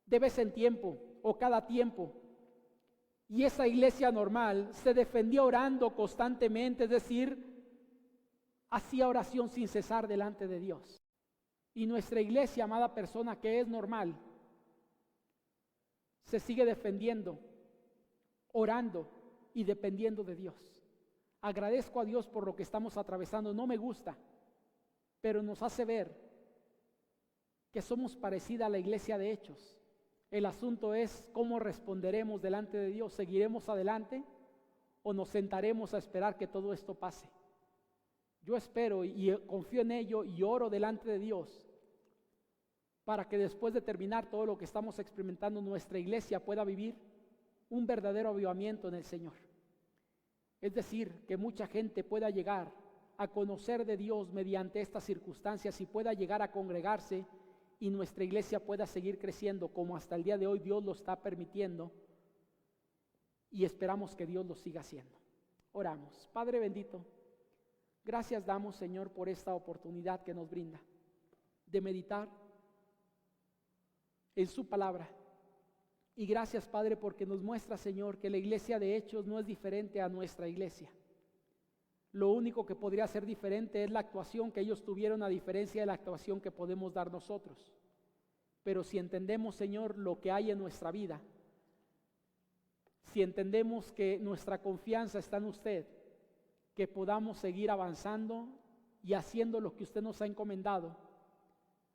S1: de vez en tiempo o cada tiempo. Y esa iglesia normal se defendía orando constantemente, es decir, hacía oración sin cesar delante de Dios. Y nuestra iglesia, amada persona, que es normal, se sigue defendiendo, orando y dependiendo de Dios. Agradezco a Dios por lo que estamos atravesando. No me gusta, pero nos hace ver que somos parecida a la iglesia de Hechos. El asunto es cómo responderemos delante de Dios. ¿Seguiremos adelante o nos sentaremos a esperar que todo esto pase? Yo espero y confío en ello y oro delante de Dios para que después de terminar todo lo que estamos experimentando, nuestra iglesia pueda vivir un verdadero avivamiento en el Señor. Es decir, que mucha gente pueda llegar a conocer de Dios mediante estas circunstancias y pueda llegar a congregarse, y nuestra iglesia pueda seguir creciendo como hasta el día de hoy Dios lo está permitiendo, y esperamos que Dios lo siga haciendo. Oramos. Padre bendito, gracias damos, Señor, por esta oportunidad que nos brinda de meditar en su palabra. Y gracias, Padre, porque nos muestra, Señor, que la iglesia de Hechos no es diferente a nuestra iglesia. Lo único que podría ser diferente es la actuación que ellos tuvieron, a diferencia de la actuación que podemos dar nosotros. Pero si entendemos, Señor, lo que hay en nuestra vida, si entendemos que nuestra confianza está en usted, que podamos seguir avanzando y haciendo lo que usted nos ha encomendado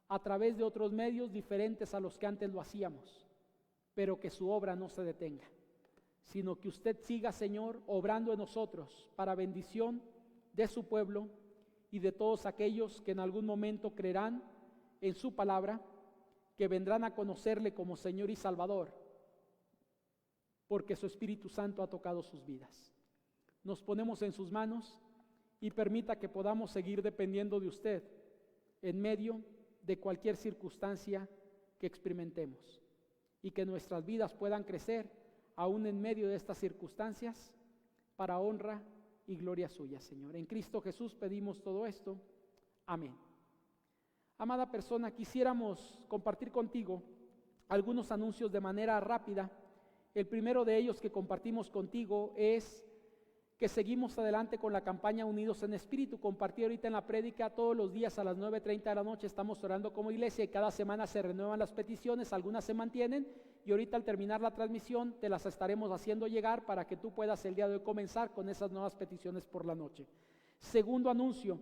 S1: a través de otros medios diferentes a los que antes lo hacíamos, pero que su obra no se detenga, sino que usted siga, Señor, obrando en nosotros para bendición de su pueblo y de todos aquellos que en algún momento creerán en su palabra, que vendrán a conocerle como Señor y Salvador, porque su Espíritu Santo ha tocado sus vidas. Nos ponemos en sus manos y permita que podamos seguir dependiendo de usted en medio de cualquier circunstancia que experimentemos y que nuestras vidas puedan crecer aún en medio de estas circunstancias para honra y gloria suya, Señor. En Cristo Jesús pedimos todo esto. Amén. Amada persona, quisiéramos compartir contigo algunos anuncios de manera rápida. El primero de ellos que compartimos contigo es que seguimos adelante con la campaña Unidos en Espíritu. Compartí ahorita en la prédica, todos los días a las 9:30 de la noche estamos orando como iglesia y cada semana se renuevan las peticiones, algunas se mantienen y ahorita al terminar la transmisión te las estaremos haciendo llegar para que tú puedas el día de hoy comenzar con esas nuevas peticiones por la noche. Segundo anuncio,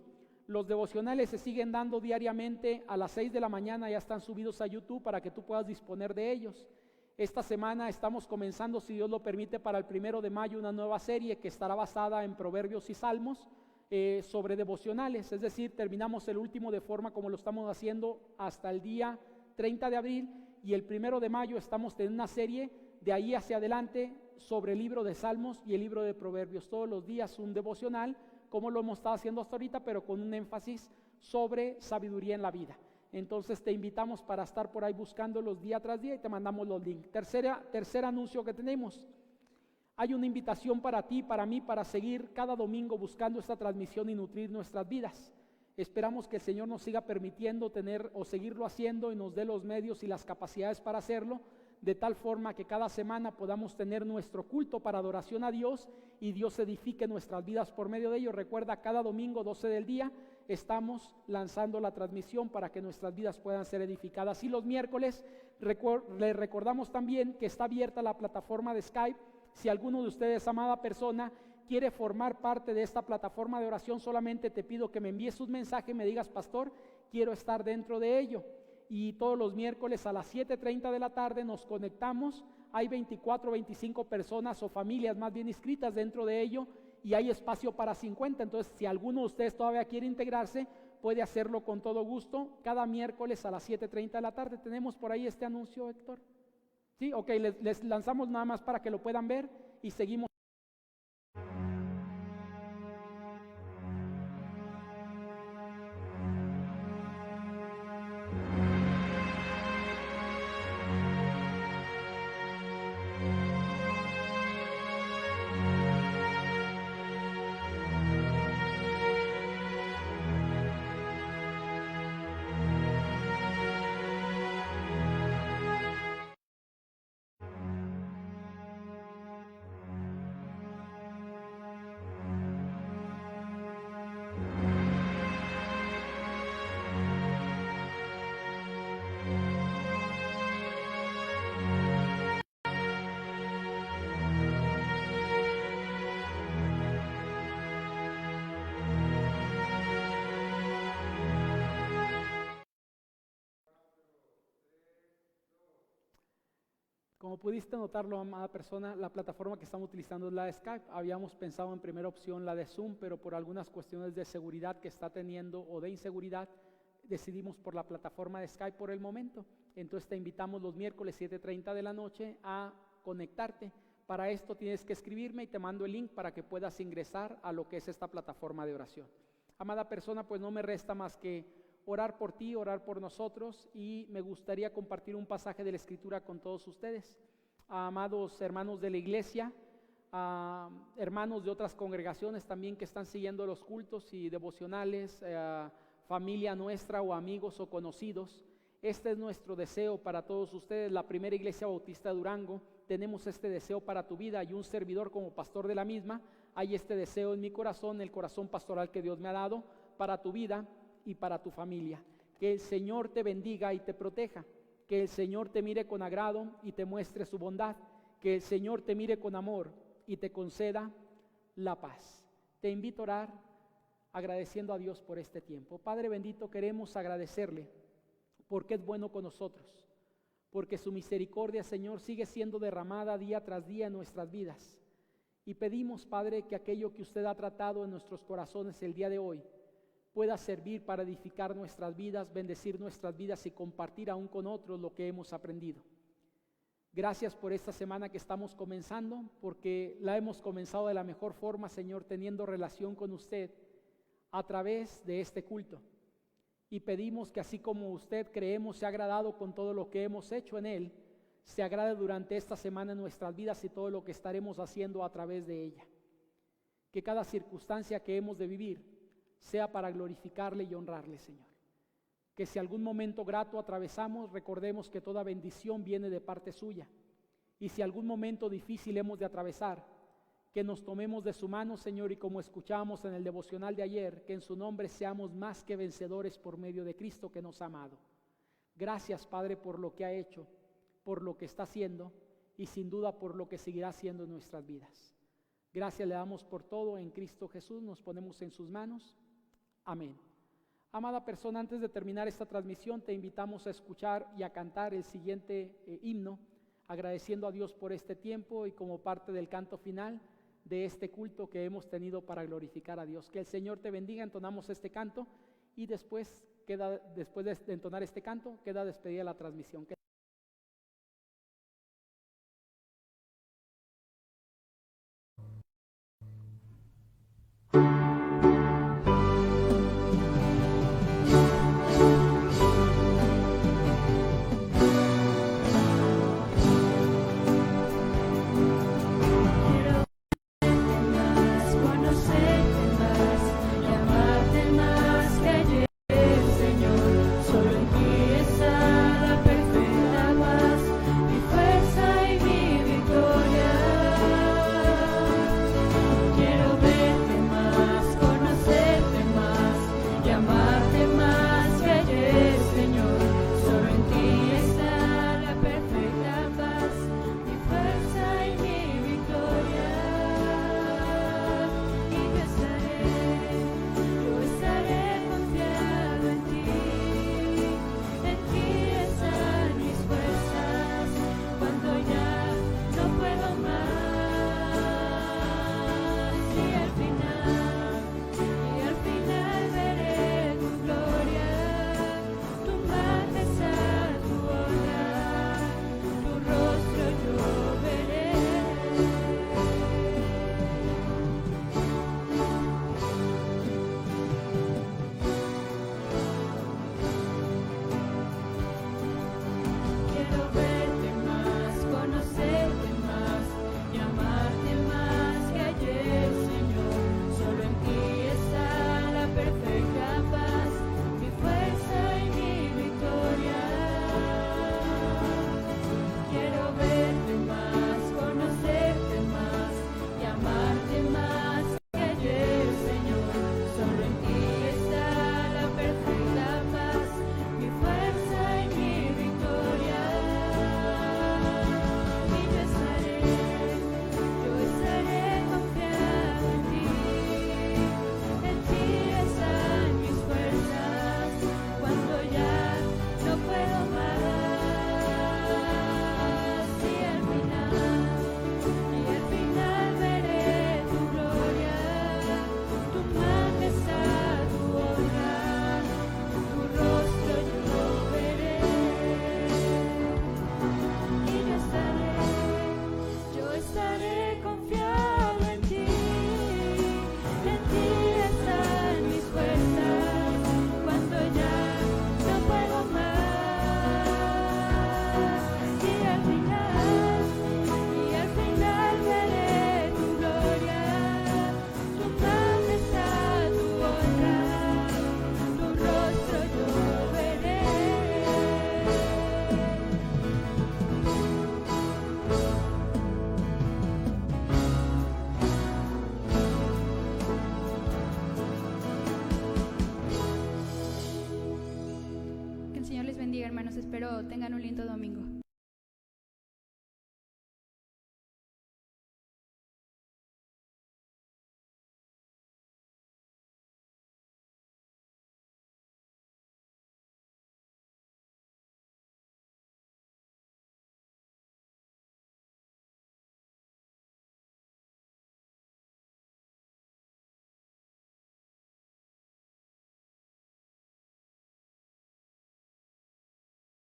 S1: los devocionales se siguen dando diariamente a las 6 de la mañana, ya están subidos a YouTube para que tú puedas disponer de ellos. Esta semana estamos comenzando, si Dios lo permite, para el 1 de mayo una nueva serie que estará basada en Proverbios y Salmos sobre devocionales, es decir, terminamos el último de forma como lo estamos haciendo hasta el día 30 de abril y el 1 de mayo estamos teniendo una serie de ahí hacia adelante sobre el libro de Salmos y el libro de Proverbios, todos los días un devocional como lo hemos estado haciendo hasta ahorita, pero con un énfasis sobre sabiduría en la vida. Entonces te invitamos para estar por ahí buscándolos día tras día y te mandamos los links. Tercer anuncio que tenemos. Hay una invitación para ti, para mí, para seguir cada domingo buscando esta transmisión y nutrir nuestras vidas. Esperamos que el Señor nos siga permitiendo tener o seguirlo haciendo y nos dé los medios y las capacidades para hacerlo, de tal forma que cada semana podamos tener nuestro culto para adoración a Dios y Dios edifique nuestras vidas por medio de ello. Recuerda, cada domingo 12 del día estamos lanzando la transmisión para que nuestras vidas puedan ser edificadas. Y los miércoles le recordamos también que está abierta la plataforma de Skype. Si alguno de ustedes, amada persona, quiere formar parte de esta plataforma de oración, solamente te pido que me envíes un mensaje y me digas: pastor, quiero estar dentro de ello. Y todos los miércoles a las 7:30 de la tarde nos conectamos. Hay 24 o 25 personas o familias más bien inscritas dentro de ello y hay espacio para 50. Entonces, si alguno de ustedes todavía quiere integrarse, puede hacerlo con todo gusto. Cada miércoles a las 7:30 de la tarde. ¿Tenemos por ahí este anuncio, Héctor? Sí, ok, les lanzamos nada más para que lo puedan ver y seguimos. Como pudiste notarlo, amada persona, la plataforma que estamos utilizando es la de Skype. Habíamos pensado en primera opción la de Zoom, pero por algunas cuestiones de seguridad que está teniendo o de inseguridad, decidimos por la plataforma de Skype por el momento. Entonces te invitamos los miércoles 7:30 de la noche a conectarte. Para esto tienes que escribirme y te mando el link para que puedas ingresar a lo que es esta plataforma de oración. Amada persona, pues no me resta más que orar por ti, orar por nosotros, y me gustaría compartir un pasaje de la Escritura con todos ustedes. Amados hermanos de la iglesia, hermanos de otras congregaciones también que están siguiendo los cultos y devocionales, familia nuestra o amigos o conocidos, este es nuestro deseo para todos ustedes. La Primera Iglesia Bautista de Durango, tenemos este deseo para tu vida, y un servidor como pastor de la misma, hay este deseo en mi corazón, el corazón pastoral que Dios me ha dado para tu vida y para tu familia. Que el Señor te bendiga y te proteja, que el Señor te mire con agrado y te muestre su bondad, que el Señor te mire con amor y te conceda la paz. Te invito a orar agradeciendo a Dios por este tiempo. Padre bendito, queremos agradecerle porque es bueno con nosotros, porque su misericordia, Señor, sigue siendo derramada día tras día en nuestras vidas. Y pedimos, Padre, que aquello que usted ha tratado en nuestros corazones el día de hoy pueda servir para edificar nuestras vidas, bendecir nuestras vidas y compartir aún con otros lo que hemos aprendido. Gracias por esta semana que estamos comenzando, porque la hemos comenzado de la mejor forma, Señor, teniendo relación con usted a través de este culto. Y pedimos que así como usted creemos se ha agradado con todo lo que hemos hecho en Él, se agrade durante esta semana en nuestras vidas y todo lo que estaremos haciendo a través de ella. Que cada circunstancia que hemos de vivir sea para glorificarle y honrarle, Señor. Que si algún momento grato atravesamos, recordemos que toda bendición viene de parte suya. Y si algún momento difícil hemos de atravesar, que nos tomemos de su mano, Señor, y como escuchábamos en el devocional de ayer, que en su nombre seamos más que vencedores por medio de Cristo que nos ha amado. Gracias, Padre, por lo que ha hecho, por lo que está haciendo y sin duda por lo que seguirá haciendo en nuestras vidas. Gracias le damos por todo en Cristo Jesús, nos ponemos en sus manos. Amén. Amada persona, antes de terminar esta transmisión, te invitamos a escuchar y a cantar el siguiente himno, agradeciendo a Dios por este tiempo y como parte del canto final de este culto que hemos tenido para glorificar a Dios. Que el Señor te bendiga. Entonamos este canto y después de entonar este canto, queda despedida la transmisión.
S2: Hermanos, espero tengan un lindo domingo.